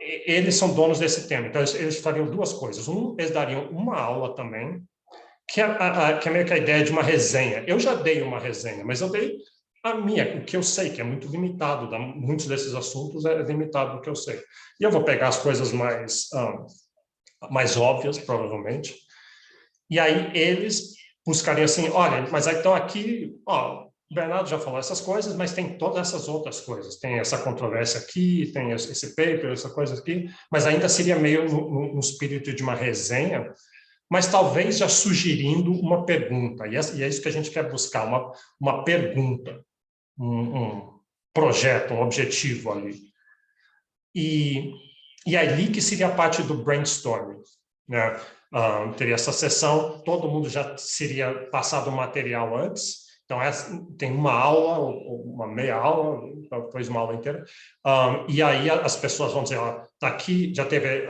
Speaker 1: eles são donos desse tema. Então, eles fariam 2 coisas. Eles dariam uma aula também, que é meio que a ideia de uma resenha. Eu já dei uma resenha, mas eu dei a minha, o que eu sei, que é muito limitado. Muitos desses assuntos é limitado do que eu sei. E eu vou pegar as coisas mais óbvias, provavelmente. E aí eles buscariam assim, olha, mas então aqui, o Bernardo já falou essas coisas, mas tem todas essas outras coisas. Tem essa controvérsia aqui, tem esse paper, essa coisa aqui, mas ainda seria meio no espírito de uma resenha, mas talvez já sugerindo uma pergunta. E é isso que a gente quer buscar, uma pergunta, um projeto, um objetivo ali. E ali que seria a parte do brainstorming, né? Teria essa sessão, todo mundo já seria passado o material antes, então tem uma aula, ou uma meia aula, depois uma aula inteira, e aí as pessoas vão dizer, tá aqui, já teve,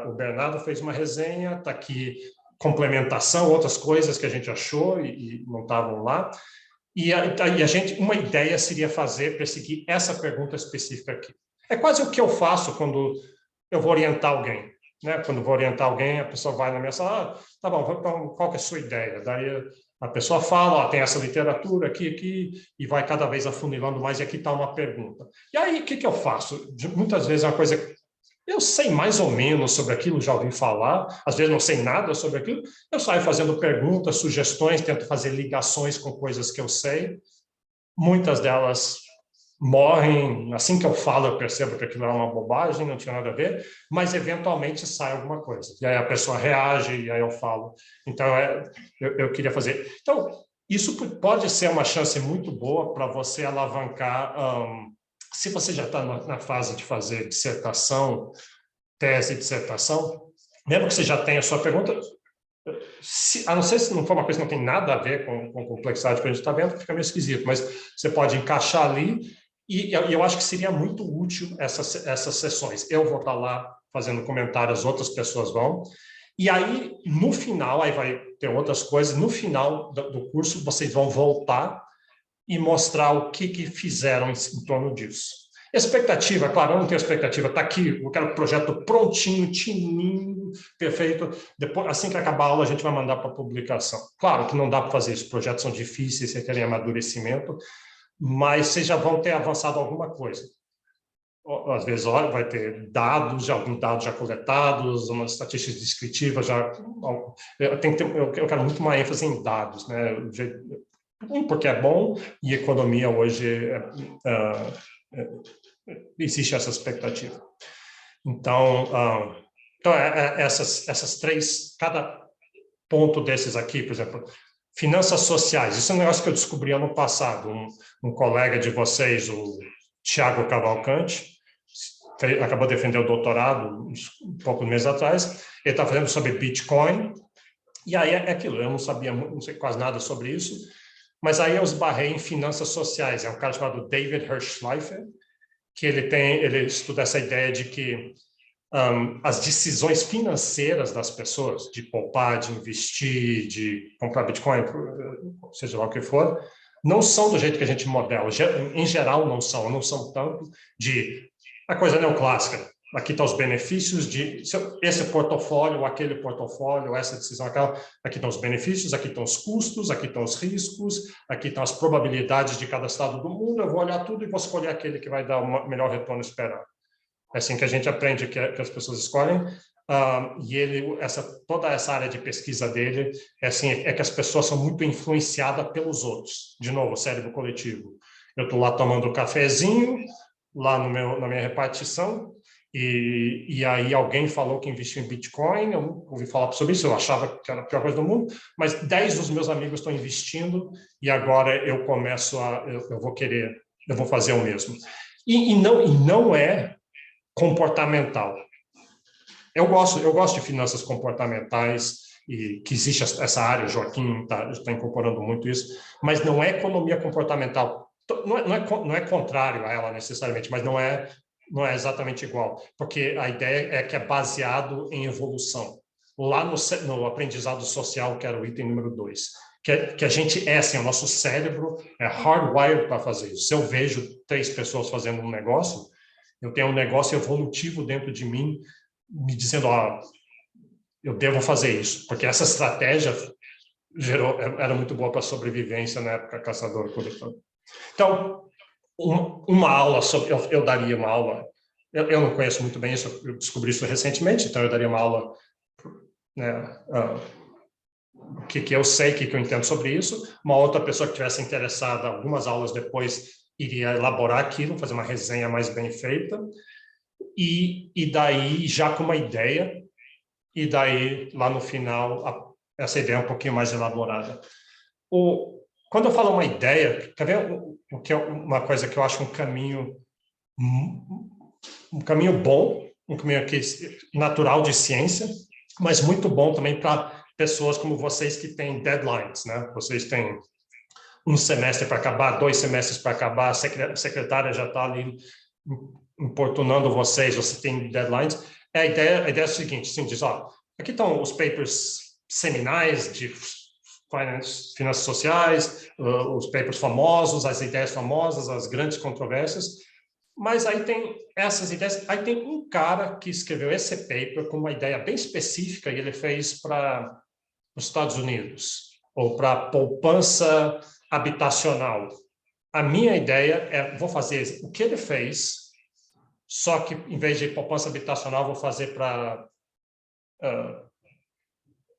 Speaker 1: o Bernardo fez uma resenha, tá aqui complementação, outras coisas que a gente achou e não estavam lá, e a gente, uma ideia seria fazer para seguir essa pergunta específica aqui. É quase o que eu faço quando eu vou orientar alguém, né? Quando vou orientar alguém, a pessoa vai na minha sala, tá bom, então, qual que é a sua ideia? Daí a pessoa fala, tem essa literatura aqui, e vai cada vez afunilando mais, e aqui está uma pergunta. E aí, o que eu faço? Muitas vezes é uma coisa que eu sei mais ou menos sobre aquilo, já ouvi falar, às vezes não sei nada sobre aquilo, eu saio fazendo perguntas, sugestões, tento fazer ligações com coisas que eu sei, muitas delas morrem, assim que eu falo, eu percebo que aquilo é uma bobagem, não tinha nada a ver, mas eventualmente sai alguma coisa. E aí a pessoa reage, e aí eu falo. Então, eu queria fazer. Então, isso pode ser uma chance muito boa para você alavancar. Se você já está na fase de fazer dissertação, tese, dissertação, mesmo que você já tenha a sua pergunta, a não ser se não for uma coisa que não tem nada a ver com complexidade que a gente está vendo, fica meio esquisito, mas você pode encaixar ali. E eu acho que seria muito útil essas sessões. Eu vou estar lá fazendo comentários, as outras pessoas vão. E aí, no final, aí vai ter outras coisas, no final do curso, vocês vão voltar e mostrar o que fizeram em torno disso. Expectativa, claro, eu não tenho expectativa, está aqui, eu quero o projeto prontinho, tininho, perfeito. Depois, assim que acabar a aula, a gente vai mandar para publicação. Claro que não dá para fazer isso, projetos são difíceis, requerem amadurecimento, mas vocês já vão ter avançado alguma coisa. Às vezes vai ter dados, alguns dados já coletados, umas estatísticas descritivas já. Eu quero muito mais ênfase em dados, né? Porque é bom e economia hoje existe essa expectativa. Então, essas 3, cada ponto desses aqui, por exemplo, finanças sociais, isso é um negócio que eu descobri ano passado. Um colega de vocês, o Tiago Cavalcante, acabou de defender o doutorado um poucos meses atrás, ele está fazendo sobre Bitcoin, e aí é aquilo, eu não sabia, não sei quase nada sobre isso, mas aí eu esbarrei em finanças sociais, é um cara chamado David Hirschleifer, que ele estuda essa ideia de que as decisões financeiras das pessoas, de poupar, de investir, de comprar Bitcoin, seja lá o que for, não são do jeito que a gente modela. Em geral, não são tanto de a coisa neoclássica. aqui estão os benefícios de esse portfólio, aquele portfólio, essa decisão, aquela. Aqui estão os benefícios, aqui estão os custos, aqui estão os riscos, aqui estão as probabilidades de cada estado do mundo. Eu vou olhar tudo e vou escolher aquele que vai dar o melhor retorno esperado. É assim que a gente aprende que as pessoas escolhem. E toda essa área de pesquisa dele é que as pessoas são muito influenciadas pelos outros. De novo, o cérebro coletivo. Eu estou lá tomando um cafezinho, lá na minha repartição, e aí alguém falou que investiu em Bitcoin, eu nunca ouvi falar sobre isso, eu achava que era a pior coisa do mundo, mas 10 dos meus amigos estão investindo, e agora eu começo eu vou fazer o mesmo. E não é comportamental. Eu gosto de finanças comportamentais, e que existe essa área, o Joaquim está incorporando muito isso, mas não é economia comportamental. Não é contrário a ela necessariamente, mas não é exatamente igual, porque a ideia é que é baseado em evolução. Lá no aprendizado social, que era o item número 2, que a gente assim, o nosso cérebro é hardwired para fazer isso. Se eu vejo 3 pessoas fazendo um negócio, eu tenho um negócio evolutivo dentro de mim, me dizendo, eu devo fazer isso, porque essa estratégia era muito boa para a sobrevivência na época caçador-coletor. Então, uma aula sobre... Eu daria uma aula... Eu não conheço muito bem isso, eu descobri isso recentemente, então eu daria uma aula... Né, o que eu sei, o que eu entendo sobre isso. Uma outra pessoa que tivesse interessada, algumas aulas depois, iria elaborar aquilo, fazer uma resenha mais bem feita. E daí, já com uma ideia, e daí, lá no final, essa ideia é um pouquinho mais elaborada. Quando eu falo uma ideia, quer ver o que é uma coisa que eu acho um caminho bom, um caminho natural de ciência, mas muito bom também para pessoas como vocês que têm deadlines, né? Vocês têm um semestre para acabar, 2 semestres para acabar, a secretária já está ali importunando vocês, você tem deadlines. A ideia é a seguinte, assim, diz, aqui estão os papers seminais de finanças sociais, os papers famosos, as ideias famosas, as grandes controvérsias, mas aí tem essas ideias, aí tem um cara que escreveu esse paper com uma ideia bem específica e ele fez para os Estados Unidos, ou para poupança habitacional. A minha ideia vou fazer o que ele fez, só que em vez de poupança habitacional, vou fazer para,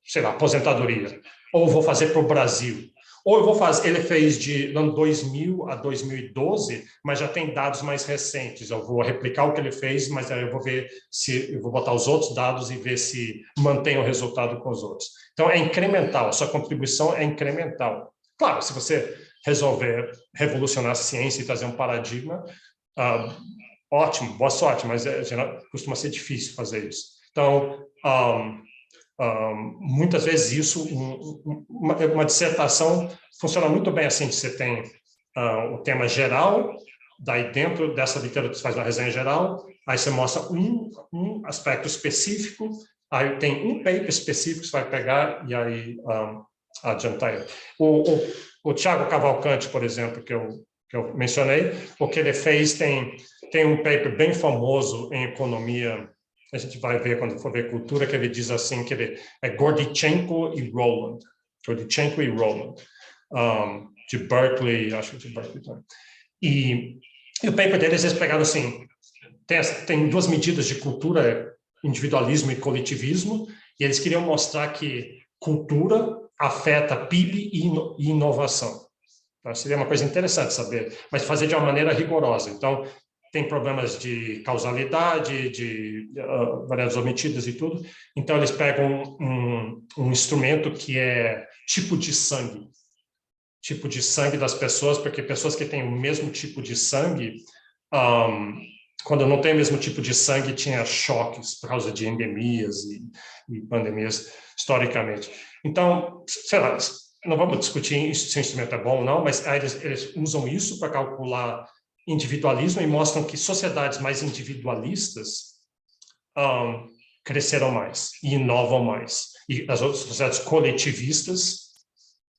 Speaker 1: sei lá, aposentadoria. Ou vou fazer para o Brasil. Ou eu vou fazer, ele fez de ano 2000 a 2012, mas já tem dados mais recentes. Eu vou replicar o que ele fez, mas aí eu vou ver eu vou botar os outros dados e ver se mantém o resultado com os outros. Então, é incremental, a sua contribuição é incremental. Claro, se você resolver revolucionar a ciência e trazer um paradigma, ótimo, boa sorte, mas costuma ser difícil fazer isso. Então, muitas vezes isso, uma dissertação funciona muito bem assim, você tem o tema geral, daí dentro dessa literatura você faz uma resenha geral, aí você mostra um aspecto específico, aí tem um paper específico que você vai pegar e aí adiantar ele. O Thiago Cavalcante, por exemplo, que eu mencionei, o que ele fez tem um paper bem famoso em economia, a gente vai ver quando for ver cultura, que ele diz assim, que ele é Gordichenko e Rowland, de Berkeley, acho que de Berkeley. E o paper deles, eles pegaram assim, tem 2 medidas de cultura, individualismo e coletivismo, e eles queriam mostrar que cultura afeta PIB e inovação. Então, seria uma coisa interessante saber, mas fazer de uma maneira rigorosa. Então, tem problemas de causalidade, de variáveis omitidas e tudo. Então, eles pegam um instrumento que é tipo de sangue das pessoas, porque pessoas que têm o mesmo tipo de sangue, quando não tem o mesmo tipo de sangue, tinha choques por causa de endemias e pandemias historicamente. Então, sei lá, não vamos discutir se o instrumento é bom ou não, mas eles usam isso para calcular individualismo e mostram que sociedades mais individualistas cresceram mais e inovam mais. E as outras sociedades coletivistas,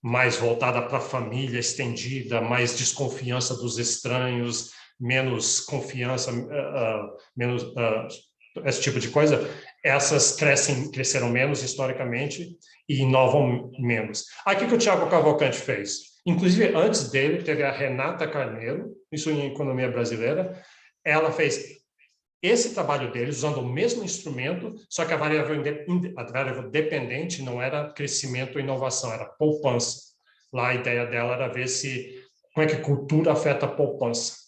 Speaker 1: mais voltada para a família estendida, mais desconfiança dos estranhos, menos confiança, esse tipo de coisa, essas cresceram menos historicamente e inovam menos. Aí, o que o Thiago Cavalcanti fez? Inclusive, antes dele, teve a Renata Carneiro, isso em economia brasileira, ela fez esse trabalho deles, usando o mesmo instrumento, só que a variável dependente não era crescimento ou inovação, era poupança. Lá a ideia dela era ver como é que a cultura afeta a poupança.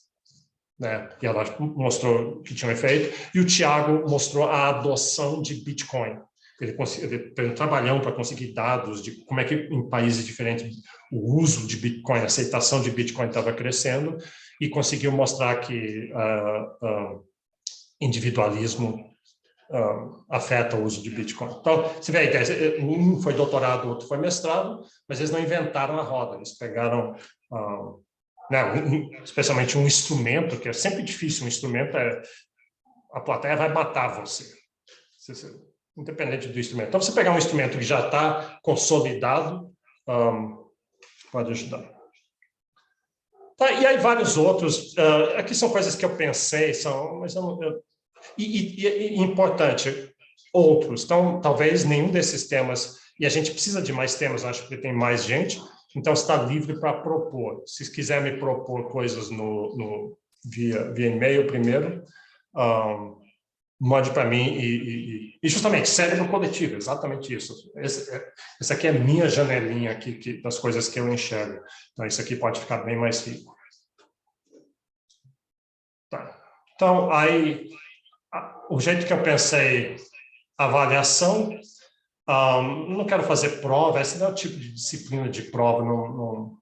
Speaker 1: Né? E ela mostrou que tinha um efeito, e o Thiago mostrou a adoção de Bitcoin. Ele trabalhando para conseguir dados de como é que em países diferentes o uso de Bitcoin, a aceitação de Bitcoin estava crescendo, e conseguiu mostrar que individualismo afeta o uso de Bitcoin. Então, você vê a ideia, um foi doutorado, o outro foi mestrado, mas eles não inventaram a roda, eles pegaram, né, especialmente um instrumento, que é sempre difícil, um instrumento a plateia vai matar você, independente do instrumento. Então, você pegar um instrumento que já está consolidado, pode ajudar. Tá, e aí vários outros, aqui são coisas que eu pensei, mas e importante, outros. Então, talvez nenhum desses temas, e a gente precisa de mais temas, acho que tem mais gente, então está livre para propor. Se quiser me propor coisas via e-mail primeiro, mande para mim e justamente cérebro coletivo, exatamente isso. Essa aqui é a minha janelinha aqui das coisas que eu enxergo. Então, isso aqui pode ficar bem mais rico. Tá. Então, aí, o jeito que eu pensei, avaliação, não quero fazer prova, esse não é o tipo de disciplina de prova, não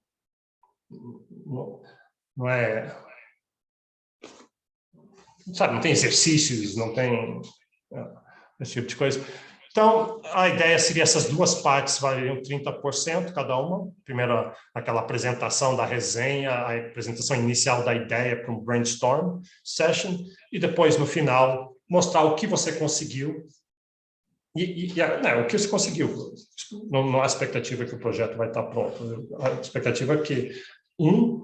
Speaker 1: é... Sabe, não tem exercícios, não tem esse tipo de coisa. Então, a ideia seria essas duas partes valeriam 30% cada uma. Primeiro, aquela apresentação da resenha, a apresentação inicial da ideia para um brainstorm session, e depois, no final, mostrar o que você conseguiu. O que você conseguiu. Não há expectativa que o projeto vai estar pronto. A expectativa é que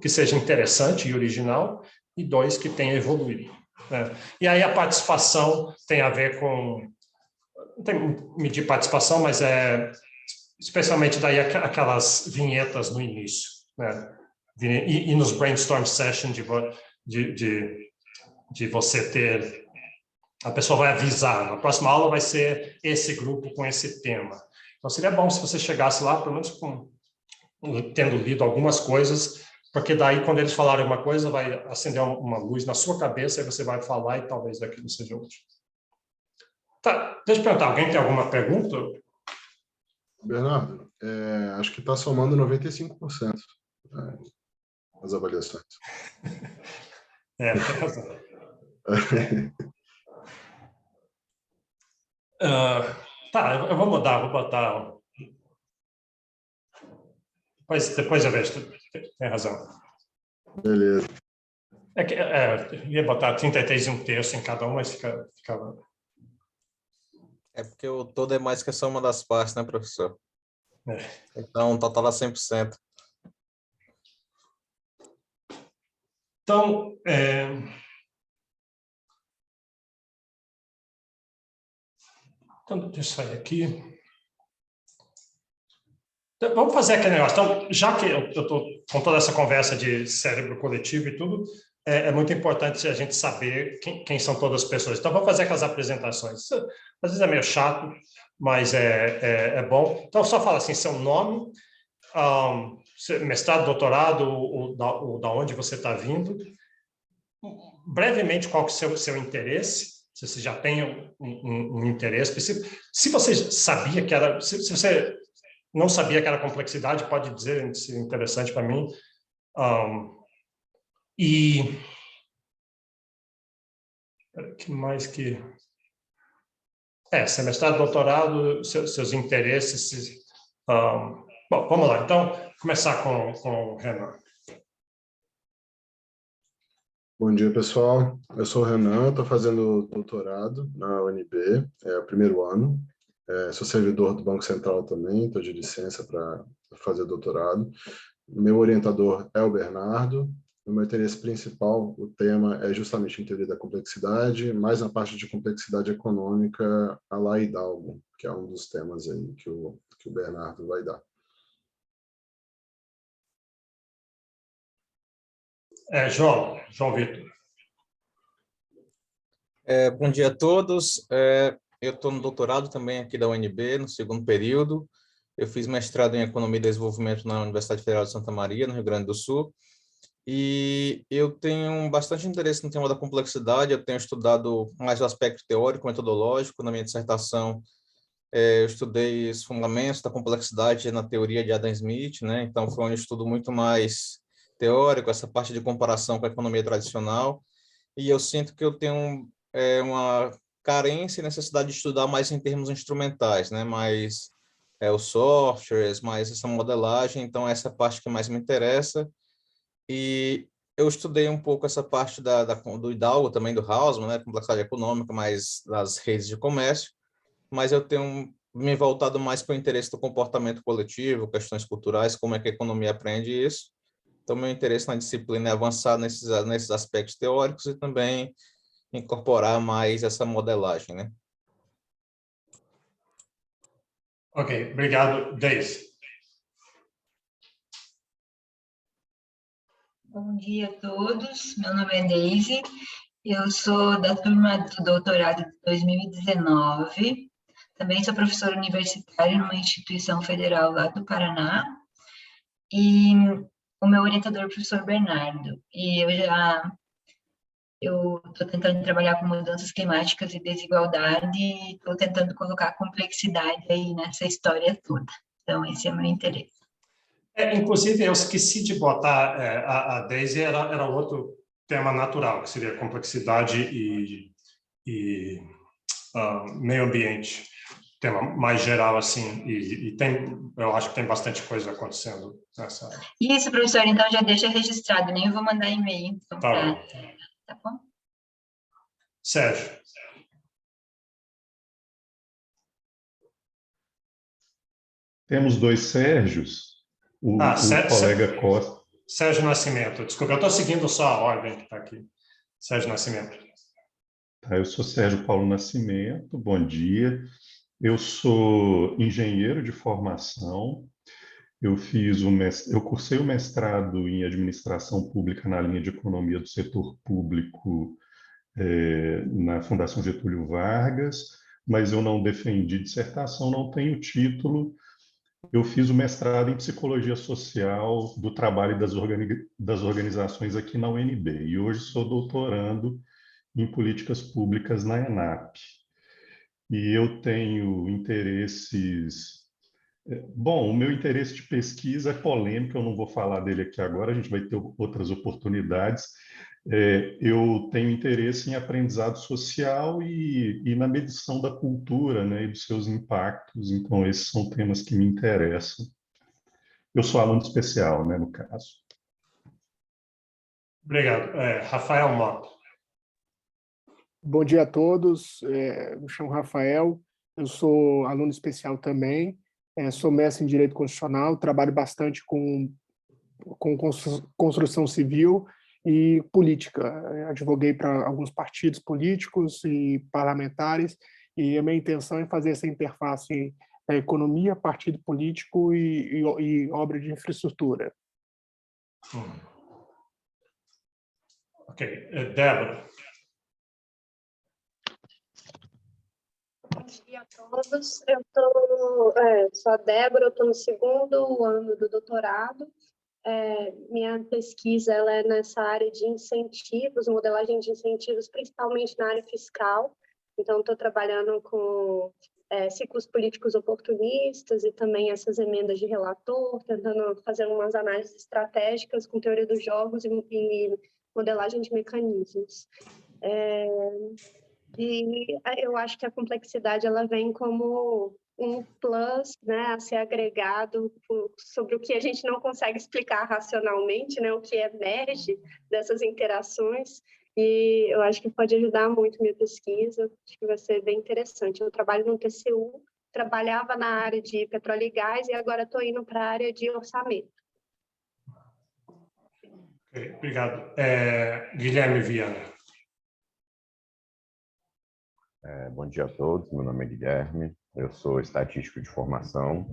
Speaker 1: seja interessante e original, e 2, que tenha evoluído. Né? E aí a participação tem a ver com... Não tem medir participação, mas especialmente daí aquelas vinhetas no início. Né? E nos brainstorm sessions de você ter... A pessoa vai avisar, na próxima aula vai ser esse grupo com esse tema. Então, seria bom se você chegasse lá, pelo menos tendo lido algumas coisas, porque daí, quando eles falarem uma coisa, vai acender uma luz na sua cabeça, e você vai falar e talvez daquilo seja útil. Tá, deixa eu perguntar, alguém tem alguma pergunta?
Speaker 2: Bernardo, acho que está somando 95% as avaliações.
Speaker 1: Tem razão. Tá, eu vou mudar, vou botar... Depois eu vejo, tem razão.
Speaker 2: Beleza.
Speaker 1: Eu ia botar 33 e 1/3 em cada um, mas ficava...
Speaker 3: É porque o todo é mais que a soma das partes, né, professor? Então, o total dá 100%.
Speaker 1: Então, deixa eu sair aqui. Então, vamos fazer aquele negócio. Então, já que eu estou com toda essa conversa de cérebro coletivo e tudo, é muito importante a gente saber quem são todas as pessoas. Então, vamos fazer aquelas apresentações. Às vezes é meio chato, mas é bom. Então, só fala assim, seu nome, mestrado, doutorado, ou da onde você está vindo. Brevemente, qual que é o seu interesse, se você já tem um interesse específico. Se você sabia que era... Se você não sabia que era complexidade, pode dizer, se é interessante para mim. Que mais que... Seu mestrado, doutorado, seus interesses. Bom, vamos lá. Então, começar com o Renan.
Speaker 2: Bom dia, pessoal. Eu sou o Renan, estou fazendo doutorado na UNB, é o primeiro ano. Sou servidor do Banco Central também, estou de licença para fazer doutorado. Meu orientador é o Bernardo, no meu interesse principal, o tema é justamente em teoria da complexidade, mais na parte de complexidade econômica, a la Hidalgo, que é um dos temas aí que o Bernardo vai dar.
Speaker 1: João Vitor.
Speaker 3: Bom dia a todos. Eu estou no doutorado também aqui da UNB, no segundo período. Eu fiz mestrado em Economia e Desenvolvimento na Universidade Federal de Santa Maria, no Rio Grande do Sul. E eu tenho bastante interesse no tema da complexidade. Eu tenho estudado mais o aspecto teórico, metodológico. Na minha dissertação, eu estudei os fundamentos da complexidade na teoria de Adam Smith, né? Então, foi um estudo muito mais teórico, essa parte de comparação com a economia tradicional. E eu sinto que eu tenho uma carência e necessidade de estudar mais em termos instrumentais, né? Mais os softwares, mais essa modelagem. Então, essa é a parte que mais me interessa. E eu estudei um pouco essa parte do Hidalgo, também do Hausmann, né? Complexidade econômica, mais das redes de comércio. Mas eu tenho me voltado mais para o interesse do comportamento coletivo, questões culturais, como é que a economia aprende isso. Então, meu interesse na disciplina é avançar nesses aspectos teóricos e também incorporar mais essa modelagem, né?
Speaker 1: Ok, obrigado. Deise.
Speaker 4: Bom dia a todos, meu nome é Deise, eu sou da turma do doutorado de 2019, também sou professora universitária numa instituição federal lá do Paraná, e o meu orientador é o professor Bernardo, e eu estou tentando trabalhar com mudanças climáticas e desigualdade, e estou tentando colocar complexidade aí nessa história toda, então esse é o meu interesse.
Speaker 1: Inclusive, eu esqueci de botar a Daisy, era outro tema natural, que seria complexidade e meio ambiente, tema mais geral, assim, e eu acho que tem bastante coisa acontecendo nessa área.
Speaker 4: Isso, professor, então já deixa registrado, nem vou mandar e-mail. Então, tá bom?
Speaker 1: Sérgio.
Speaker 5: Temos dois Sérgios, o colega Costa.
Speaker 1: Sérgio Nascimento, desculpa, eu estou seguindo só a ordem que está aqui. Sérgio Nascimento.
Speaker 5: Tá, eu sou Sérgio Paulo Nascimento, bom dia. Eu sou engenheiro de formação. Eu cursei o mestrado em administração pública na linha de economia do setor público na Fundação Getúlio Vargas, mas eu não defendi dissertação, não tenho título. Eu fiz o mestrado em Psicologia Social do trabalho das organizações aqui na UNB, e hoje sou doutorando em Políticas Públicas na ENAP. E eu tenho interesses... Bom, o meu interesse de pesquisa é polêmico, eu não vou falar dele aqui agora, a gente vai ter outras oportunidades. Eu tenho interesse em aprendizado social e na medição da cultura, né, e dos seus impactos, então esses são temas que me interessam. Eu sou aluno especial, né, no caso.
Speaker 1: Obrigado. Rafael Mota.
Speaker 6: Bom dia a todos, me chamo Rafael, eu sou aluno especial também, sou mestre em Direito Constitucional, trabalho bastante com construção civil e política. Advoguei para alguns partidos políticos e parlamentares, e a minha intenção é fazer essa interface economia, partido político e obra de infraestrutura.
Speaker 1: Ok. Débora.
Speaker 7: Bom dia a todos. Eu sou a Débora, eu estou no segundo ano do doutorado. Minha pesquisa ela é nessa área de incentivos, modelagem de incentivos, principalmente na área fiscal. Então, estou trabalhando com ciclos políticos oportunistas e também essas emendas de relator, tentando fazer umas análises estratégicas com teoria dos jogos e modelagem de mecanismos. E eu acho que a complexidade ela vem como um plus, né, a ser agregado sobre o que a gente não consegue explicar racionalmente, né, o que emerge dessas interações, e eu acho que pode ajudar muito minha pesquisa, acho que vai ser bem interessante. Eu trabalho no TCU, trabalhava na área de petróleo e gás, e agora estou indo para a área de orçamento.
Speaker 1: Okay, obrigado. Guilherme Viana.
Speaker 8: Bom dia a todos, meu nome é Guilherme, eu sou estatístico de formação,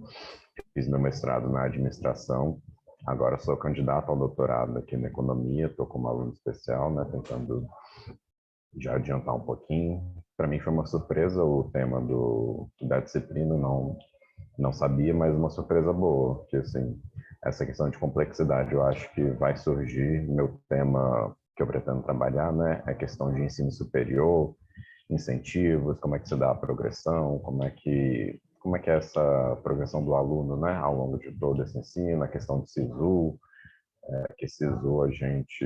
Speaker 8: fiz meu mestrado na administração, agora sou candidato ao doutorado aqui na economia, estou como aluno especial, né, tentando já adiantar um pouquinho. Para mim foi uma surpresa o tema da disciplina, não sabia, mas uma surpresa boa, porque assim, essa questão de complexidade eu acho que vai surgir. Meu tema que eu pretendo trabalhar, né, é questão de ensino superior, incentivos, como é que se dá a progressão, como é que é essa progressão do aluno, né, ao longo de todo esse ensino, a questão do SISU, que SISU a gente...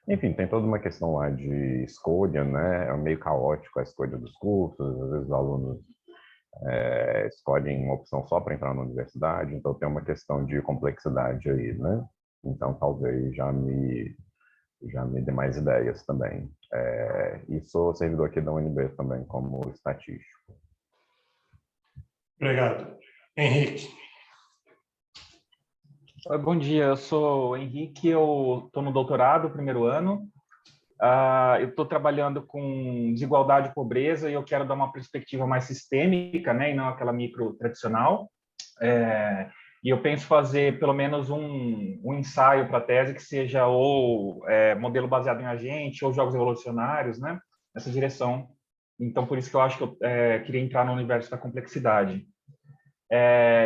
Speaker 8: Enfim, tem toda uma questão lá de escolha, né, é meio caótico a escolha dos cursos, às vezes os alunos escolhem uma opção só para entrar na universidade, então tem uma questão de complexidade aí, né, então talvez já me dê mais ideias também. E sou servidor aqui da UNB também, como estatístico.
Speaker 1: Obrigado. Henrique.
Speaker 9: Oi, bom dia, eu sou o Henrique, eu estou no doutorado, primeiro ano. Eu estou trabalhando com desigualdade e pobreza e eu quero dar uma perspectiva mais sistêmica, né, e não aquela micro tradicional. E eu penso fazer pelo menos um ensaio para a tese que seja ou modelo baseado em agente ou jogos evolucionários, né? Nessa direção. Então, por isso que eu acho que eu queria entrar no universo da complexidade.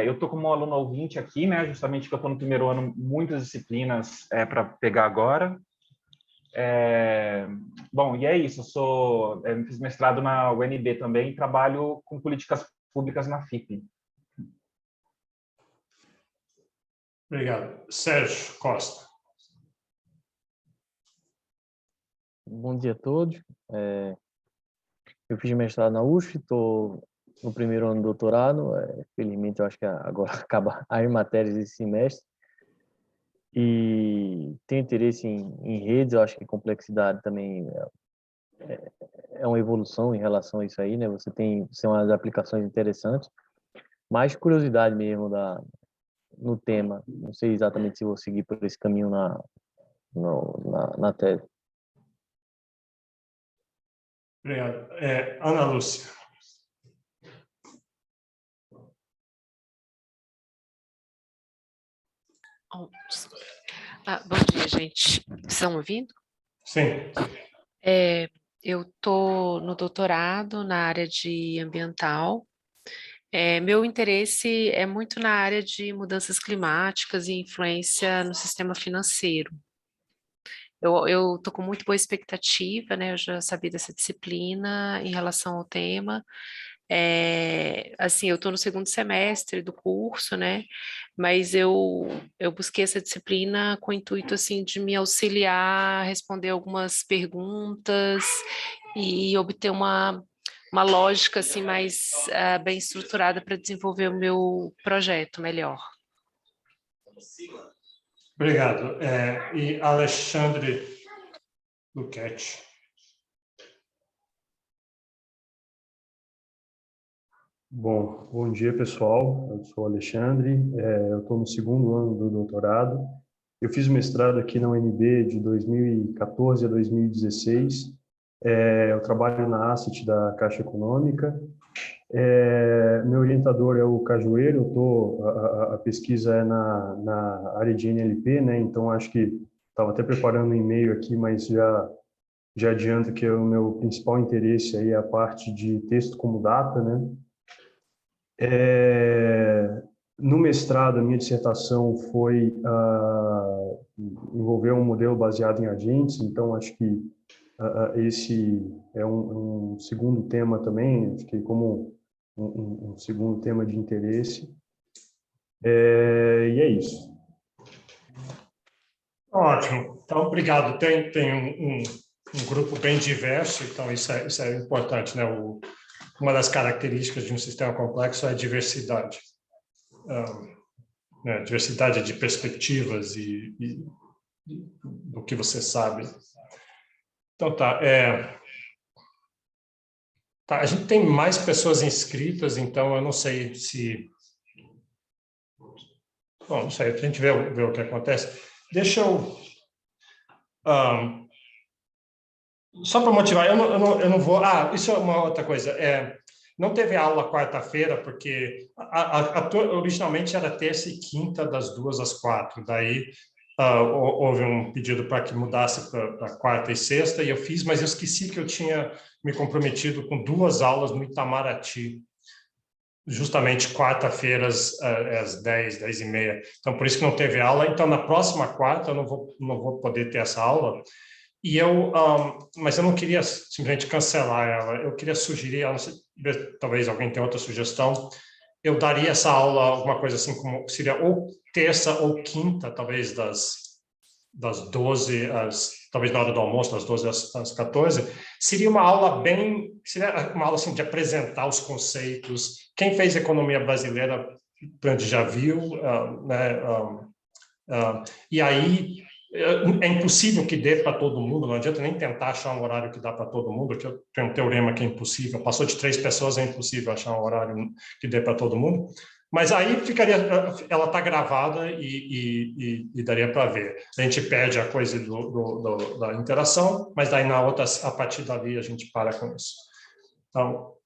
Speaker 9: Eu estou como aluno ouvinte aqui, né? Justamente que eu estou no primeiro ano, muitas disciplinas para pegar agora. Bom, e é isso. Eu fiz mestrado na UNB também e trabalho com políticas públicas na FIP.
Speaker 1: Obrigado. Sérgio Costa.
Speaker 10: Bom dia a todos. Eu fiz mestrado na USP, estou no primeiro ano do doutorado. Felizmente, eu acho que agora acaba as matérias desse semestre. E tenho interesse em redes, eu acho que complexidade também é uma evolução em relação a isso aí, né? São umas aplicações interessantes. Mais curiosidade mesmo no tema. Não sei exatamente se vou seguir por esse caminho na tese.
Speaker 1: Obrigado. Ana Lúcia.
Speaker 11: Bom dia, gente. Estão ouvindo?
Speaker 1: Sim.
Speaker 11: Eu estou no doutorado na área de ambiental. Meu interesse é muito na área de mudanças climáticas e influência no sistema financeiro. Eu estou com muito boa expectativa, né? Eu já sabia dessa disciplina em relação ao tema. Assim, eu estou no segundo semestre do curso, né? Mas eu busquei essa disciplina com o intuito, assim, de me auxiliar a responder algumas perguntas e obter uma lógica, assim, mais bem estruturada para desenvolver o meu projeto melhor.
Speaker 1: Obrigado. E Alexandre Luquete.
Speaker 12: Bom dia, pessoal. Eu sou o Alexandre, eu estou no segundo ano do doutorado. Eu fiz o mestrado aqui na UNB de 2014 a 2016. Eu trabalho na Asset da Caixa Econômica. Meu orientador é o Cajueiro. A pesquisa é na área de NLP, né? Então acho que estava até preparando um e-mail aqui, mas já adianto que o meu principal interesse aí é a parte de texto como data, né? No mestrado, a minha dissertação envolveu um modelo baseado em agentes, então acho que esse é um segundo tema também, fiquei como um segundo tema de interesse. E é isso.
Speaker 1: Ótimo. Então, obrigado. Tem um grupo bem diverso, então isso é importante, né? Uma das características de um sistema complexo é a diversidade. Diversidade de perspectivas e do que você sabe. Então, tá. A gente tem mais pessoas inscritas, então eu não sei se... Bom, não sei, a gente vê o que acontece. Deixa eu Só para motivar, eu não vou... isso é uma outra coisa. Não teve aula quarta-feira, porque originalmente era terça e quinta, das 2 às 4. Daí houve um pedido para que mudasse para quarta e sexta, e eu fiz, mas eu esqueci que eu tinha me comprometido com 2 aulas no Itamaraty, justamente quarta-feiras, às 10, 10h30. Então, por isso que não teve aula. Então, na próxima quarta, eu não vou poder ter essa aula. Mas eu não queria simplesmente cancelar ela. Eu queria sugerir, eu não sei, talvez alguém tenha outra sugestão, eu daria essa aula, alguma coisa assim, como seria ou terça ou quinta, talvez das 12 talvez na hora do almoço, das 12 às 14, seria uma aula assim, de apresentar os conceitos. Quem fez economia brasileira já viu, né? E aí é impossível que dê para todo mundo, não adianta nem tentar achar um horário que dá para todo mundo, porque eu tenho um teorema que é impossível, passou de 3 pessoas, é impossível achar um horário que dê para todo mundo. Mas aí ela está gravada e daria para ver. A gente perde a coisa da interação, mas daí a partir dali a gente para com isso. Então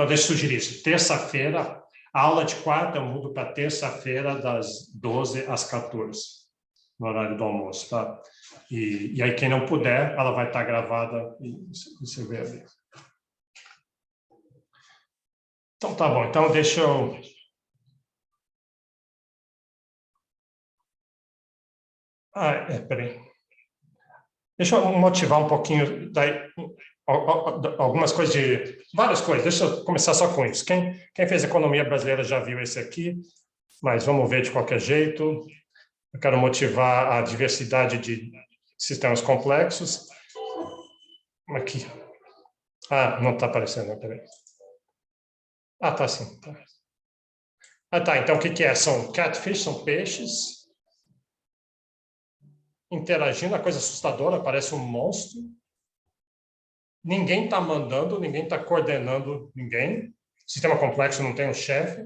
Speaker 1: deixa eu sugerir isso. Terça-feira, a aula de quarta eu mudo para terça-feira, das 12 às 14, no horário do almoço, tá? E aí quem não puder, ela vai estar gravada e você vê ali. Então tá bom. Então deixa eu... peraí. Deixa eu motivar um pouquinho algumas coisas várias coisas. Deixa eu começar só com isso. Quem fez economia brasileira já viu esse aqui, mas vamos ver de qualquer jeito. Eu quero motivar a diversidade de sistemas complexos. Aqui. Não está aparecendo, peraí. Tá sim. Tá. Então o que é? São catfish, são peixes interagindo, a coisa assustadora, parece um monstro. Ninguém está mandando, ninguém está coordenando ninguém. Sistema complexo não tem um chefe.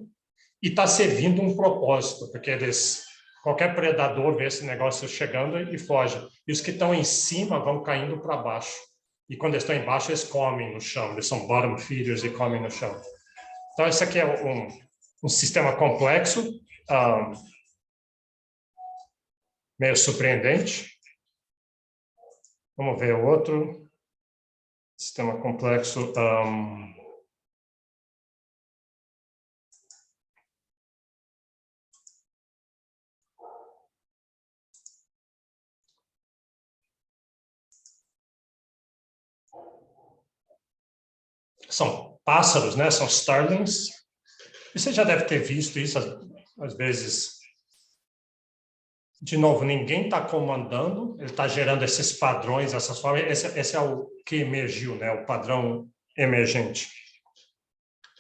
Speaker 1: E está servindo um propósito, porque qualquer predador vê esse negócio chegando e foge. E os que estão em cima vão caindo para baixo. E quando eles estão embaixo, eles comem no chão. Eles são bottom feeders e comem no chão. Então, esse aqui é um sistema complexo, meio surpreendente. Vamos ver o outro. Sistema complexo. São pássaros, né? São starlings. E você já deve ter visto isso, às vezes. De novo, ninguém está comandando, ele está gerando esses padrões, essas formas. Esse é o que emergiu, né? O padrão emergente.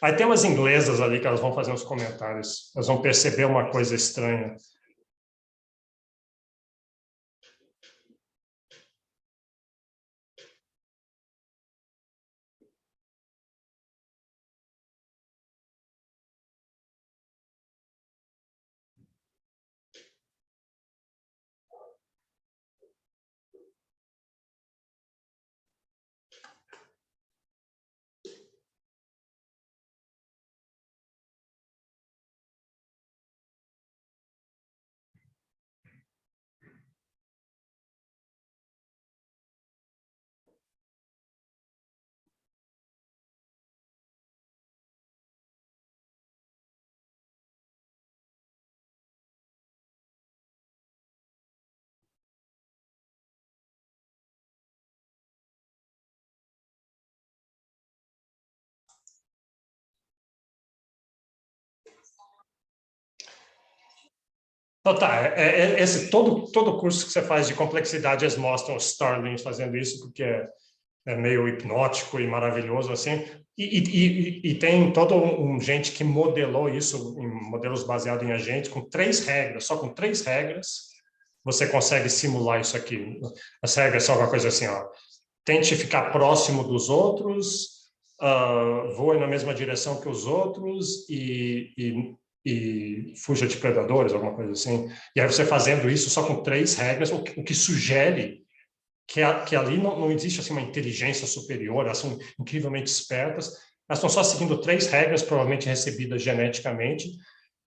Speaker 1: Aí tem umas inglesas ali que elas vão fazer uns comentários. Elas vão perceber uma coisa estranha. Então, esse, todo curso que você faz de complexidade, eles mostram os starlings fazendo isso, porque é meio hipnótico e maravilhoso, assim. E tem todo gente que modelou isso em modelos baseados em agentes, com 3 regras, só com 3 regras, você consegue simular isso aqui. As regras são uma coisa assim, tente ficar próximo dos outros, voe na mesma direção que os outros e fuja de predadores, alguma coisa assim. E aí você fazendo isso só com 3 regras, o que sugere que ali não existe assim, uma inteligência superior, elas são incrivelmente espertas, elas estão só seguindo 3 regras, provavelmente recebidas geneticamente,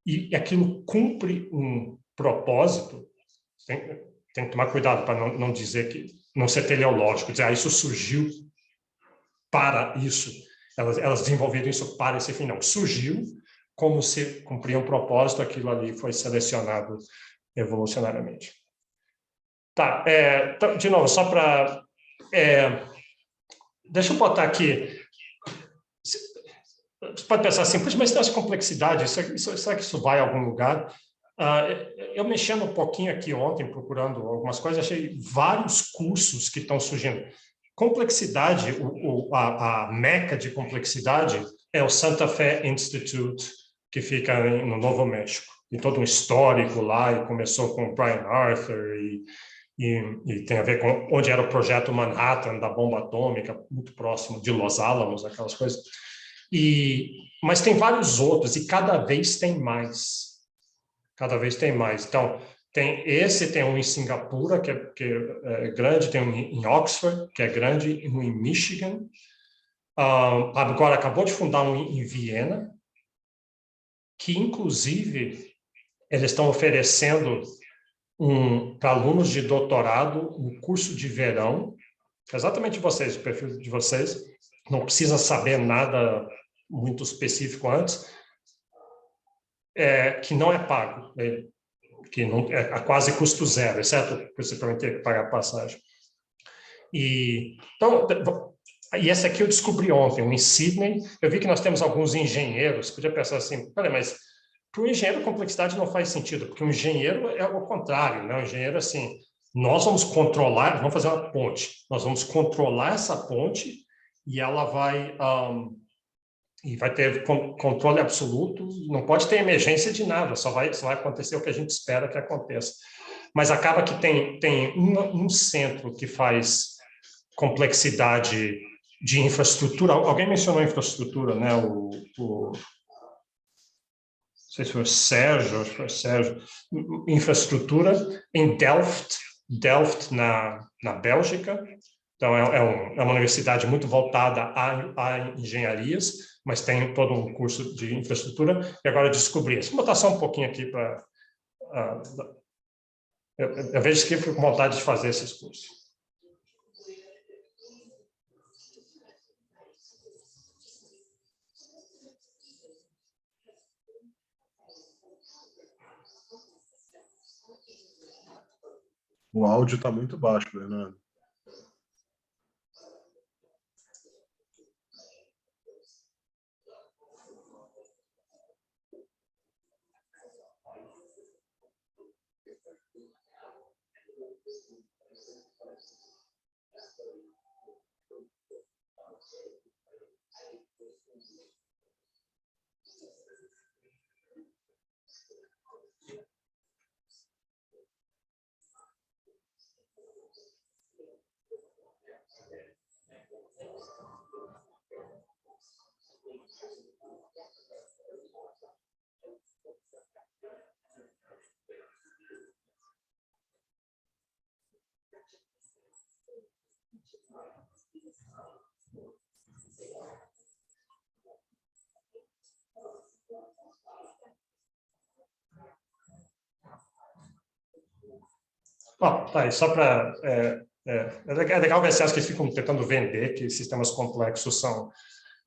Speaker 1: e aquilo cumpre um propósito. Tem que tomar cuidado para não dizer que, não ser teleológico, dizer, isso surgiu para isso, elas desenvolveram isso para esse fim, não, surgiu como se cumpria um propósito, aquilo ali foi selecionado evolucionariamente. Tá, de novo, só para... deixa eu botar aqui. Você pode pensar assim, mas tem essa complexidade, será que isso vai a algum lugar? Eu mexendo um pouquinho aqui ontem, procurando algumas coisas, achei vários cursos que estão surgindo. Complexidade, a meca de complexidade é o Santa Fe Institute, que fica no Novo México. Tem todo um histórico lá, e começou com o Brian Arthur, e tem a ver com onde era o projeto Manhattan, da bomba atômica, muito próximo de Los Alamos, aquelas coisas. Mas tem vários outros, e cada vez tem mais. Cada vez tem mais. Então, tem um em Singapura, que é grande, tem um em Oxford, que é grande, um em Michigan. Agora, acabou de fundar um em Viena, que, inclusive, eles estão oferecendo para alunos de doutorado um curso de verão, exatamente vocês, o perfil de vocês, não precisa saber nada muito específico antes, que não é pago, que não, é quase custo zero, exceto você também ter que pagar passagem. E esse aqui eu descobri ontem, em Sydney. Eu vi que nós temos alguns engenheiros. Podia pensar assim, mas para o engenheiro a complexidade não faz sentido, porque o engenheiro é o contrário, né? O engenheiro, assim, nós vamos controlar, vamos fazer uma ponte, nós vamos controlar essa ponte e ela vai ter controle absoluto, não pode ter emergência de nada, só vai acontecer o que a gente espera que aconteça. Mas acaba que tem um centro que faz complexidade de infraestrutura. Alguém mencionou infraestrutura, né? Não sei se foi o Sérgio, acho que foi o Sérgio. Infraestrutura em Delft, na Bélgica. Então, é uma universidade muito voltada a engenharias, mas tem todo um curso de infraestrutura. E agora eu descobri isso. Vou botar só um pouquinho aqui para... eu vejo que eu fico com vontade de fazer esses cursos.
Speaker 2: O áudio está muito baixo, Bernardo.
Speaker 1: Bom, tá aí, só para... É legal ver se as que ficam tentando vender que sistemas complexos são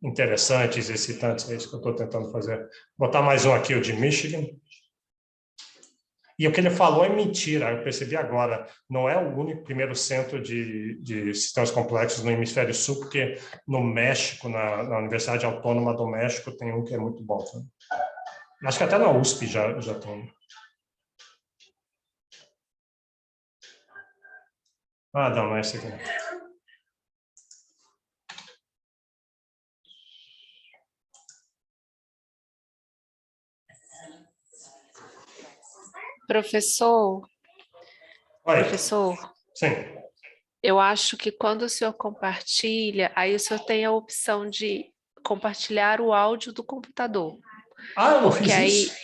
Speaker 1: interessantes, excitantes, é isso que eu estou tentando fazer. Vou botar mais um aqui, o de Michigan. E o que ele falou é mentira, eu percebi agora. Não é o único primeiro centro de sistemas complexos no hemisfério sul, porque no México, na Universidade Autônoma do México, tem um que é muito bom. Né? Acho que até na USP já tem. Não é esse aqui.
Speaker 11: Professor,
Speaker 1: Oi.
Speaker 11: professor,
Speaker 1: Sim.
Speaker 11: eu acho que quando o senhor compartilha, aí o senhor tem a opção de compartilhar o áudio do computador.
Speaker 1: Eu não fiz isso?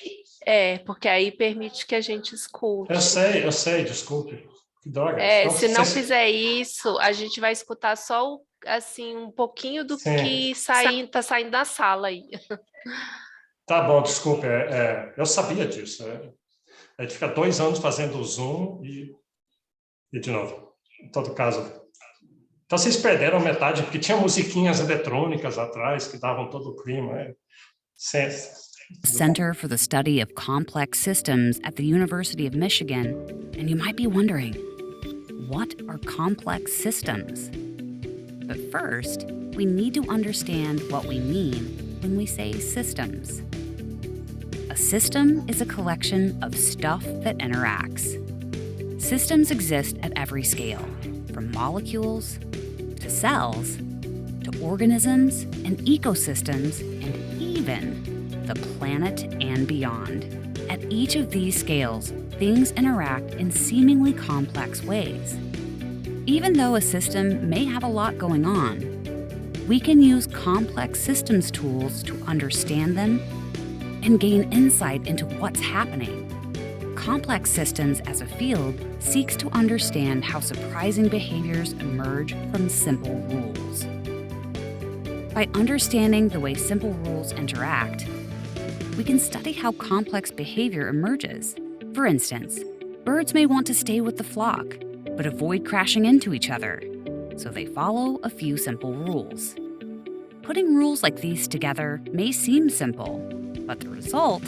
Speaker 11: Porque aí permite que a gente escute.
Speaker 1: Eu sei, desculpe. Que droga.
Speaker 11: Então, se não fizer isso, a gente vai escutar só assim um pouquinho do que está saindo da sala aí.
Speaker 1: Tá bom, desculpe. Eu sabia disso. A gente fica 2 anos fazendo o Zoom e de novo. Em todo caso. Então, vocês perderam metade, porque tinha musiquinhas eletrônicas atrás que davam todo o clima.
Speaker 13: Center for the Study of Complex Systems at the University of Michigan, and you might be wondering, what are complex systems? But first, we need to understand what we mean when we say systems. A system is a collection of stuff that interacts. Systems exist at every scale, from molecules to cells to organisms and ecosystems and even the planet and beyond. At each of these scales, things interact in seemingly complex ways. Even though a system may have a lot going on, we can use complex systems tools to understand them and gain insight into what's happening. Complex systems as a field seeks to understand how surprising behaviors emerge from simple rules. By understanding the way simple rules interact, we can study how complex behavior emerges. For instance, birds may want to stay with the flock, but avoid crashing into each other, so they follow a few simple rules. Putting rules like these together may seem simple, but the result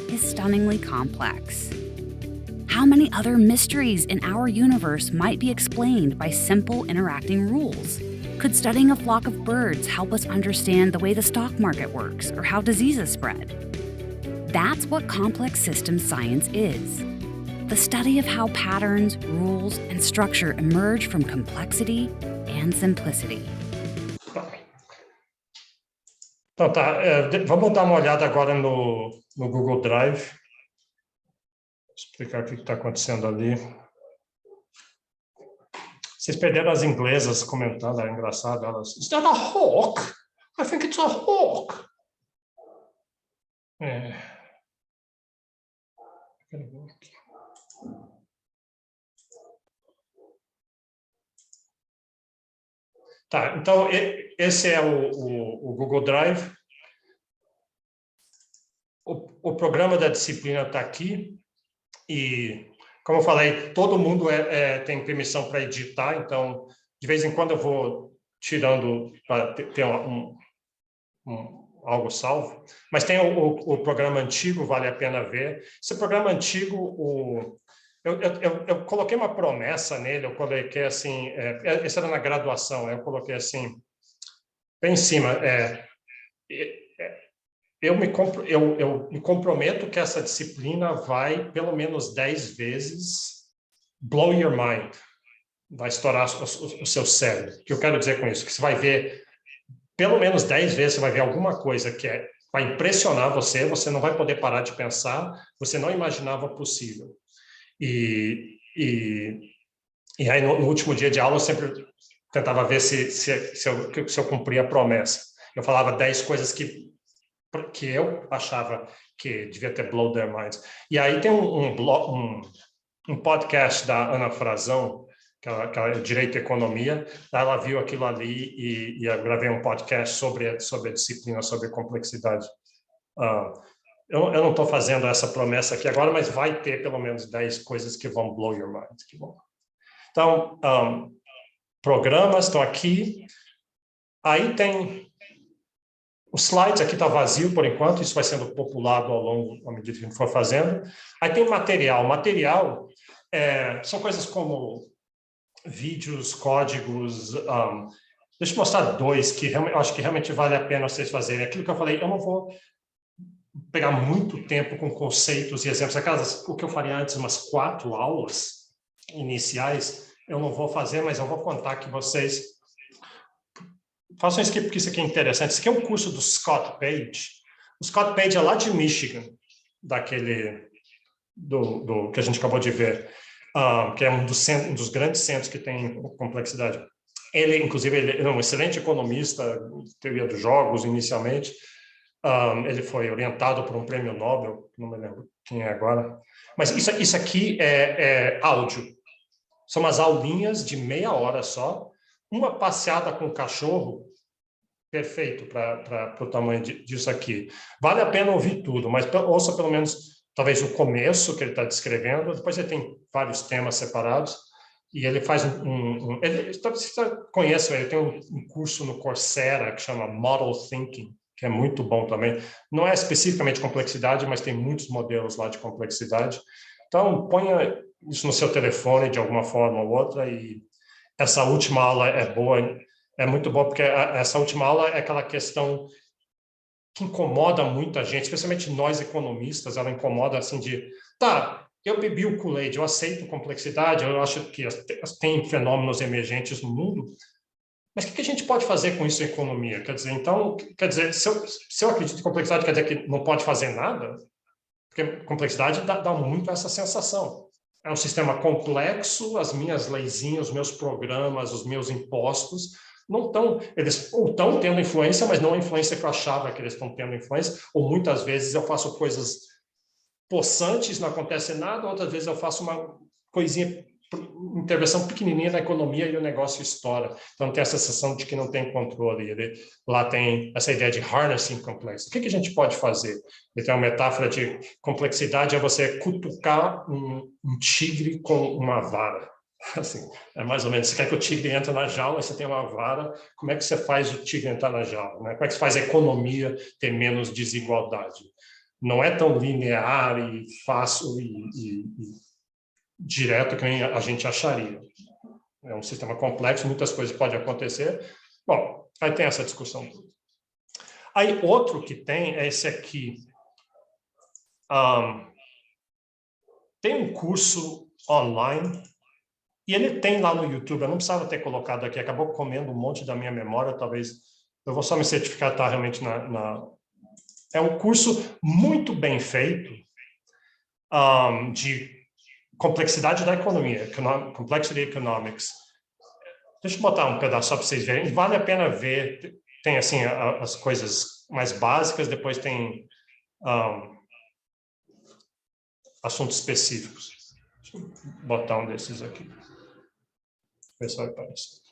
Speaker 13: is stunningly complex. How many other mysteries in our universe might be explained by simple interacting rules? Could studying a flock of birds help us understand the way the stock market works or how diseases spread? That's what complex systems science is. The study of how patterns, rules, and structure emerge from complexity and simplicity.
Speaker 1: Então tá, vamos dar uma olhada agora no Google Drive. Vou explicar o que está acontecendo ali. Vocês perderam as inglesas comentando, é engraçado. Elas, is that a hawk? I think it's a hawk. Tá, então esse é o Google Drive. O programa da disciplina está aqui e, como eu falei, todo mundo tem permissão para editar, então, de vez em quando eu vou tirando para ter algo salvo, mas tem o programa antigo, vale a pena ver. Esse programa antigo, eu coloquei uma promessa nele, eu coloquei assim, esse era na graduação, eu coloquei assim, bem em cima, eu me comprometo que essa disciplina vai, pelo menos 10 vezes, blow your mind, vai estourar o seu cérebro. O que eu quero dizer com isso? Que você vai ver, pelo menos 10 vezes, você vai ver alguma coisa que vai impressionar você, você não vai poder parar de pensar, você não imaginava possível. E aí, no último dia de aula, eu sempre tentava ver se eu cumpria a promessa. Eu falava 10 coisas que eu achava que devia ter blow their minds. E aí tem um podcast da Ana Frazão, que ela é Direito e Economia, ela viu aquilo ali e eu gravei um podcast sobre a disciplina, sobre a complexidade. Eu não estou fazendo essa promessa aqui agora, mas vai ter pelo menos 10 coisas que vão blow your mind. Que bom. Então, programas estão aqui. Aí tem... Os slides aqui está vazio por enquanto, isso vai sendo populado à medida que a gente for fazendo. Aí tem material. Material são coisas como vídeos, códigos. Deixa eu mostrar 2 que eu acho que realmente vale a pena vocês fazerem. Aquilo que eu falei, eu não vou pegar muito tempo com conceitos e exemplos. O que eu faria antes, umas 4 aulas iniciais, eu não vou fazer, mas eu vou contar que vocês façam isso aqui, porque isso aqui é interessante. Isso aqui é um curso do Scott Page. O Scott Page é lá de Michigan, do que a gente acabou de ver, que é um dos grandes centros que tem complexidade. Ele, inclusive, ele é um excelente economista, teoria dos jogos, inicialmente. Ele foi orientado por um prêmio Nobel, não me lembro quem é agora. Mas isso aqui é áudio. São umas aulinhas de meia hora só, uma passeada com o cachorro, perfeito para o tamanho disso aqui. Vale a pena ouvir tudo, mas ouça pelo menos, talvez, o começo que ele está descrevendo, depois ele tem vários temas separados, e ele faz você conhece, ele tem um curso no Coursera que chama Model Thinking, que é muito bom também. Não é especificamente complexidade, mas tem muitos modelos lá de complexidade. Então, ponha isso no seu telefone de alguma forma ou outra, e essa última aula é boa, é muito boa, porque essa última aula é aquela questão que incomoda muita gente, especialmente nós economistas, ela incomoda assim eu bebi o Kool-Aid, eu aceito complexidade, eu acho que tem fenômenos emergentes no mundo, mas o que a gente pode fazer com isso em economia? Quer dizer, se eu acredito em complexidade, quer dizer que não pode fazer nada? Porque complexidade dá muito essa sensação. É um sistema complexo, as minhas leizinhas, os meus programas, os meus impostos, não estão, eles estão tendo influência, mas não a influência que eu achava que eles estão tendo influência, ou muitas vezes eu faço coisas possantes, não acontece nada, outras vezes eu faço uma coisinha, intervenção pequenininha na economia e o negócio estoura. Então tem essa sensação de que não tem controle. Lá tem essa ideia de harnessing complexity. O que a gente pode fazer? Ele tem uma metáfora de complexidade, é você cutucar um tigre com uma vara. Assim, é mais ou menos, você quer que o tigre entre na jaula, você tem uma vara, como é que você faz o tigre entrar na jaula? Né? Como é que você faz a economia ter menos desigualdade? Não é tão linear e fácil e direto que nem a gente acharia. É um sistema complexo, muitas coisas podem acontecer. Bom, aí tem essa discussão. Aí outro que tem é esse aqui. Tem um curso online, e ele tem lá no YouTube, eu não precisava ter colocado aqui, acabou comendo um monte da minha memória, talvez, eu vou só me certificar, tá realmente É um curso muito bem feito de complexidade da economia, Complexity Economics. Deixa eu botar um pedaço só para vocês verem. Vale a pena ver. Tem assim as coisas mais básicas, depois tem assuntos específicos. Deixa eu botar um desses aqui. Ver se vai aparecer.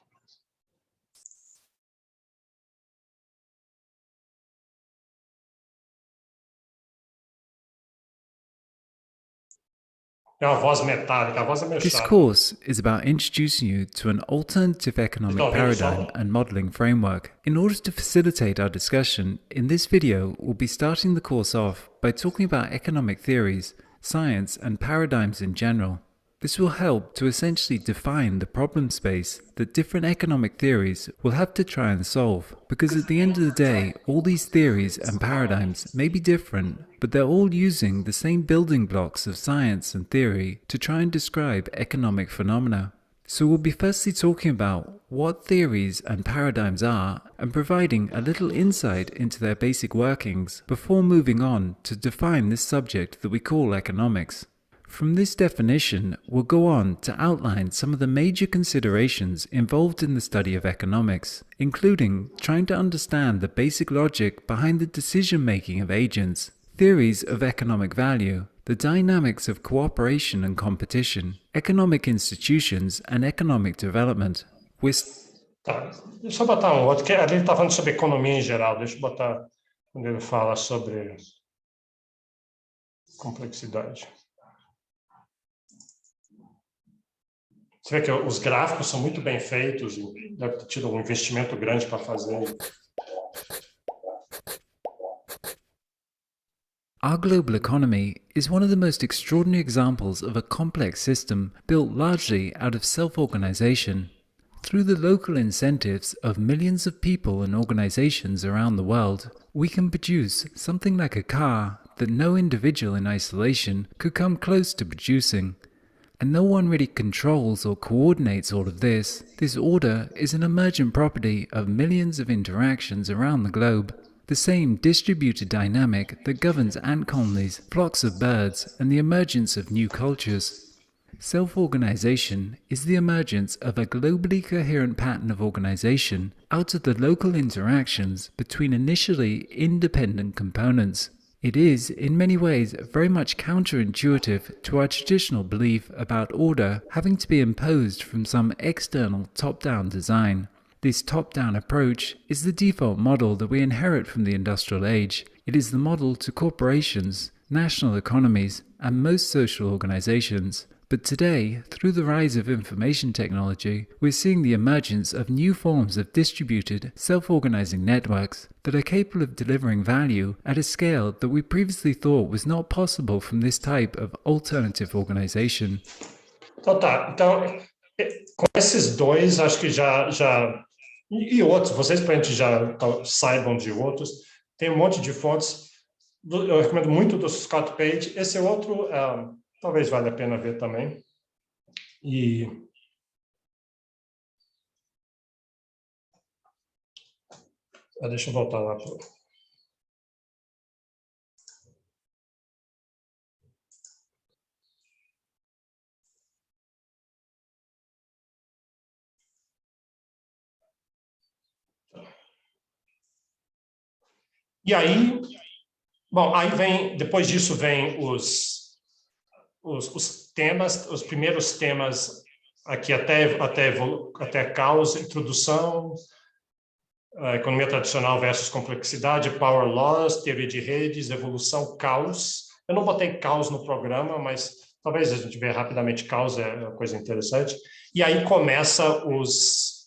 Speaker 1: É uma voz metálica, a voz é meio
Speaker 14: This
Speaker 1: chata.
Speaker 14: course is about introducing you to an alternative economic paradigm and modeling framework. In order to facilitate our discussion, in this video we'll be starting the course off by talking about economic theories, science and paradigms in general. This will help to essentially define the problem space that different economic theories will have to try and solve, because at the end of the day, all these theories and paradigms may be different, but they're all using the same building blocks of science and theory to try and describe economic phenomena. So we'll be firstly talking about what theories and paradigms are and providing a little insight into their basic workings before moving on to define this subject that we call economics. From this definition, we'll go on to outline some of the major considerations involved in the study of economics, including trying to understand the basic logic behind the decision-making of agents, theories of economic value, the dynamics of cooperation and competition, economic institutions and economic development.
Speaker 1: Tá, deixa eu botar um outro, que ali ele está falando sobre economia em geral, deixa eu botar quando ele fala sobre complexidade. Você vê que os gráficos são muito bem feitos, deve ter tido um investimento grande para fazer.
Speaker 14: Our global economy is one of the most extraordinary examples of a complex system built largely out of self-organization. Through the local incentives of millions of people and organizations around the world, we can produce something like a car that no individual in isolation could come close to producing. And no one really controls or coordinates all of this. This order is an emergent property of millions of interactions around the globe. The same distributed dynamic that governs ant colonies, flocks of birds, and the emergence of new cultures. Self-organization is the emergence of a globally coherent pattern of organization out of the local interactions between initially independent components. It is, in many ways, very much counterintuitive to our traditional belief about order having to be imposed from some external top-down design. This top-down approach is the default model that we inherit from the industrial age. It is the model to corporations, national economies, and most social organizations. But today, through the rise of information technology, we're seeing the emergence of new forms of distributed, self-organizing networks that are capable of delivering value at a scale that we previously thought was not possible from this type of alternative organization.
Speaker 1: Então tá, então com esses dois, acho que já e outros, vocês provavelmente já saibam de outros, tem um monte de fontes, eu recomendo muito do Scott Page, esse outro talvez valha a pena ver também. E deixa eu voltar lá. E aí, bom, aí vem, depois disso vem os temas, os primeiros temas aqui até caos, introdução, economia tradicional versus complexidade, power laws, teoria de redes, evolução, caos. Eu não botei caos no programa, mas talvez a gente veja rapidamente caos, é uma coisa interessante. E aí começa os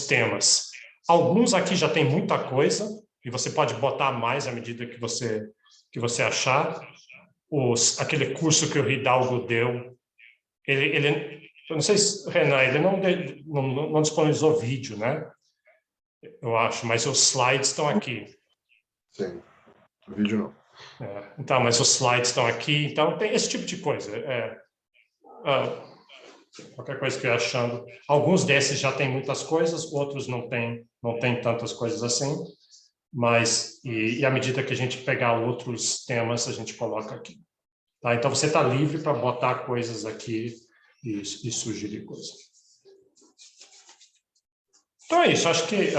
Speaker 1: temas. Alguns aqui já tem muita coisa, e você pode botar mais à medida que você achar. Aquele curso que o Hidalgo deu, ele eu não sei se, Renan, ele não disponibilizou vídeo, né? Eu acho, mas os slides estão aqui.
Speaker 2: Sim, o vídeo não.
Speaker 1: Então, mas os slides estão aqui, então tem esse tipo de coisa. Qualquer coisa que eu achando. Alguns desses já tem muitas coisas, outros não tem tantas coisas assim, mas e à medida que a gente pegar outros temas, a gente coloca aqui. Tá? Então, você está livre para botar coisas aqui e sugerir coisas. Então, é isso. Acho que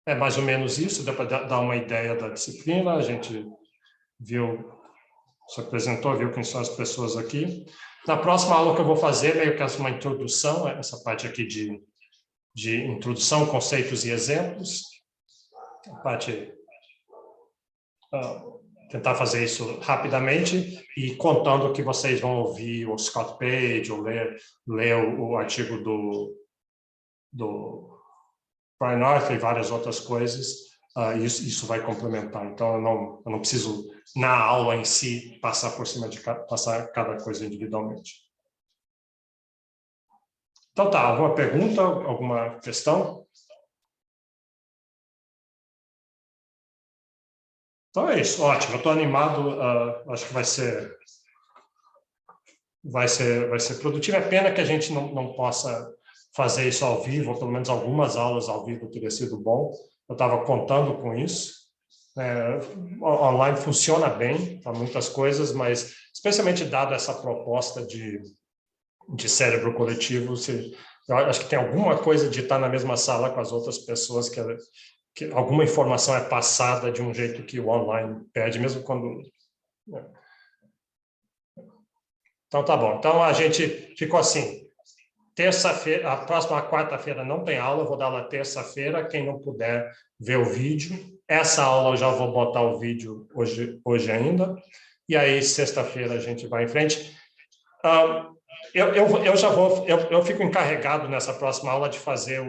Speaker 1: é mais ou menos isso. Dá para dar uma ideia da disciplina. A gente viu, se apresentou, viu quem são as pessoas aqui. Na próxima aula que eu vou fazer, meio que uma introdução, essa parte aqui de introdução, conceitos e exemplos. A parte tentar fazer isso rapidamente e contando que vocês vão ouvir o Scott Page ou ler o artigo do Brian Arthur e várias outras coisas, isso vai complementar. Então, eu não preciso, na aula em si, passar por cima passar cada coisa individualmente. Então, tá. Alguma pergunta? Alguma questão? Então é isso, ótimo. Eu estou animado, acho que vai ser produtivo. É pena que a gente não possa fazer isso ao vivo, ou pelo menos algumas aulas ao vivo teria sido bom. Eu estava contando com isso. Online funciona bem para muitas coisas, mas especialmente dado essa proposta de cérebro coletivo, eu acho que tem alguma coisa de estar na mesma sala com as outras pessoas que alguma informação é passada de um jeito que o online perde, mesmo quando... Então, tá bom. Então, a gente ficou assim. Terça-feira, a próxima quarta-feira não tem aula, eu vou dar aula terça-feira. Quem não puder ver o vídeo. Essa aula eu já vou botar o vídeo hoje ainda. E aí, sexta-feira, a gente vai em frente. Eu fico encarregado nessa próxima aula de fazer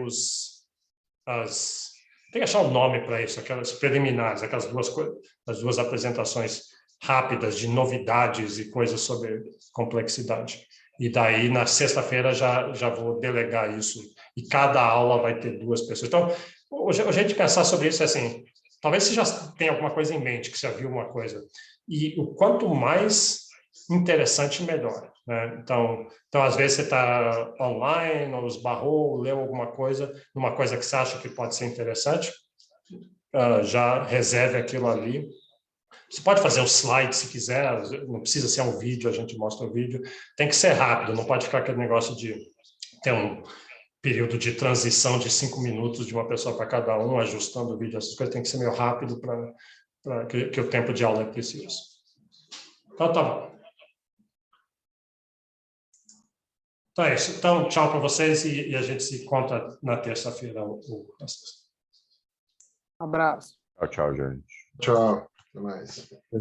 Speaker 1: tem que achar um nome para isso, aquelas preliminares, as duas apresentações rápidas de novidades e coisas sobre complexidade. E daí, na sexta-feira, já vou delegar isso. E cada aula vai ter 2 pessoas. Então, o jeito de pensar sobre isso é assim, talvez você já tenha alguma coisa em mente, que você já viu uma coisa. E o quanto mais interessante, melhor. Né? Então, às vezes, você está online, ou esbarrou, leu alguma coisa, numa coisa que você acha que pode ser interessante, já reserve aquilo ali. Você pode fazer o slide se quiser, não precisa ser um vídeo, a gente mostra o vídeo. Tem que ser rápido, não pode ficar aquele negócio de ter período de transição de 5 minutos de uma pessoa para cada um, ajustando o vídeo, essas coisas tem que ser meio rápido para que o tempo de aula é preciso. Então, tá bom. Então é isso. Então, tchau para vocês e a gente se encontra na terça-feira.
Speaker 6: Abraço.
Speaker 8: Tchau, tchau, gente.
Speaker 2: Tchau. Até mais.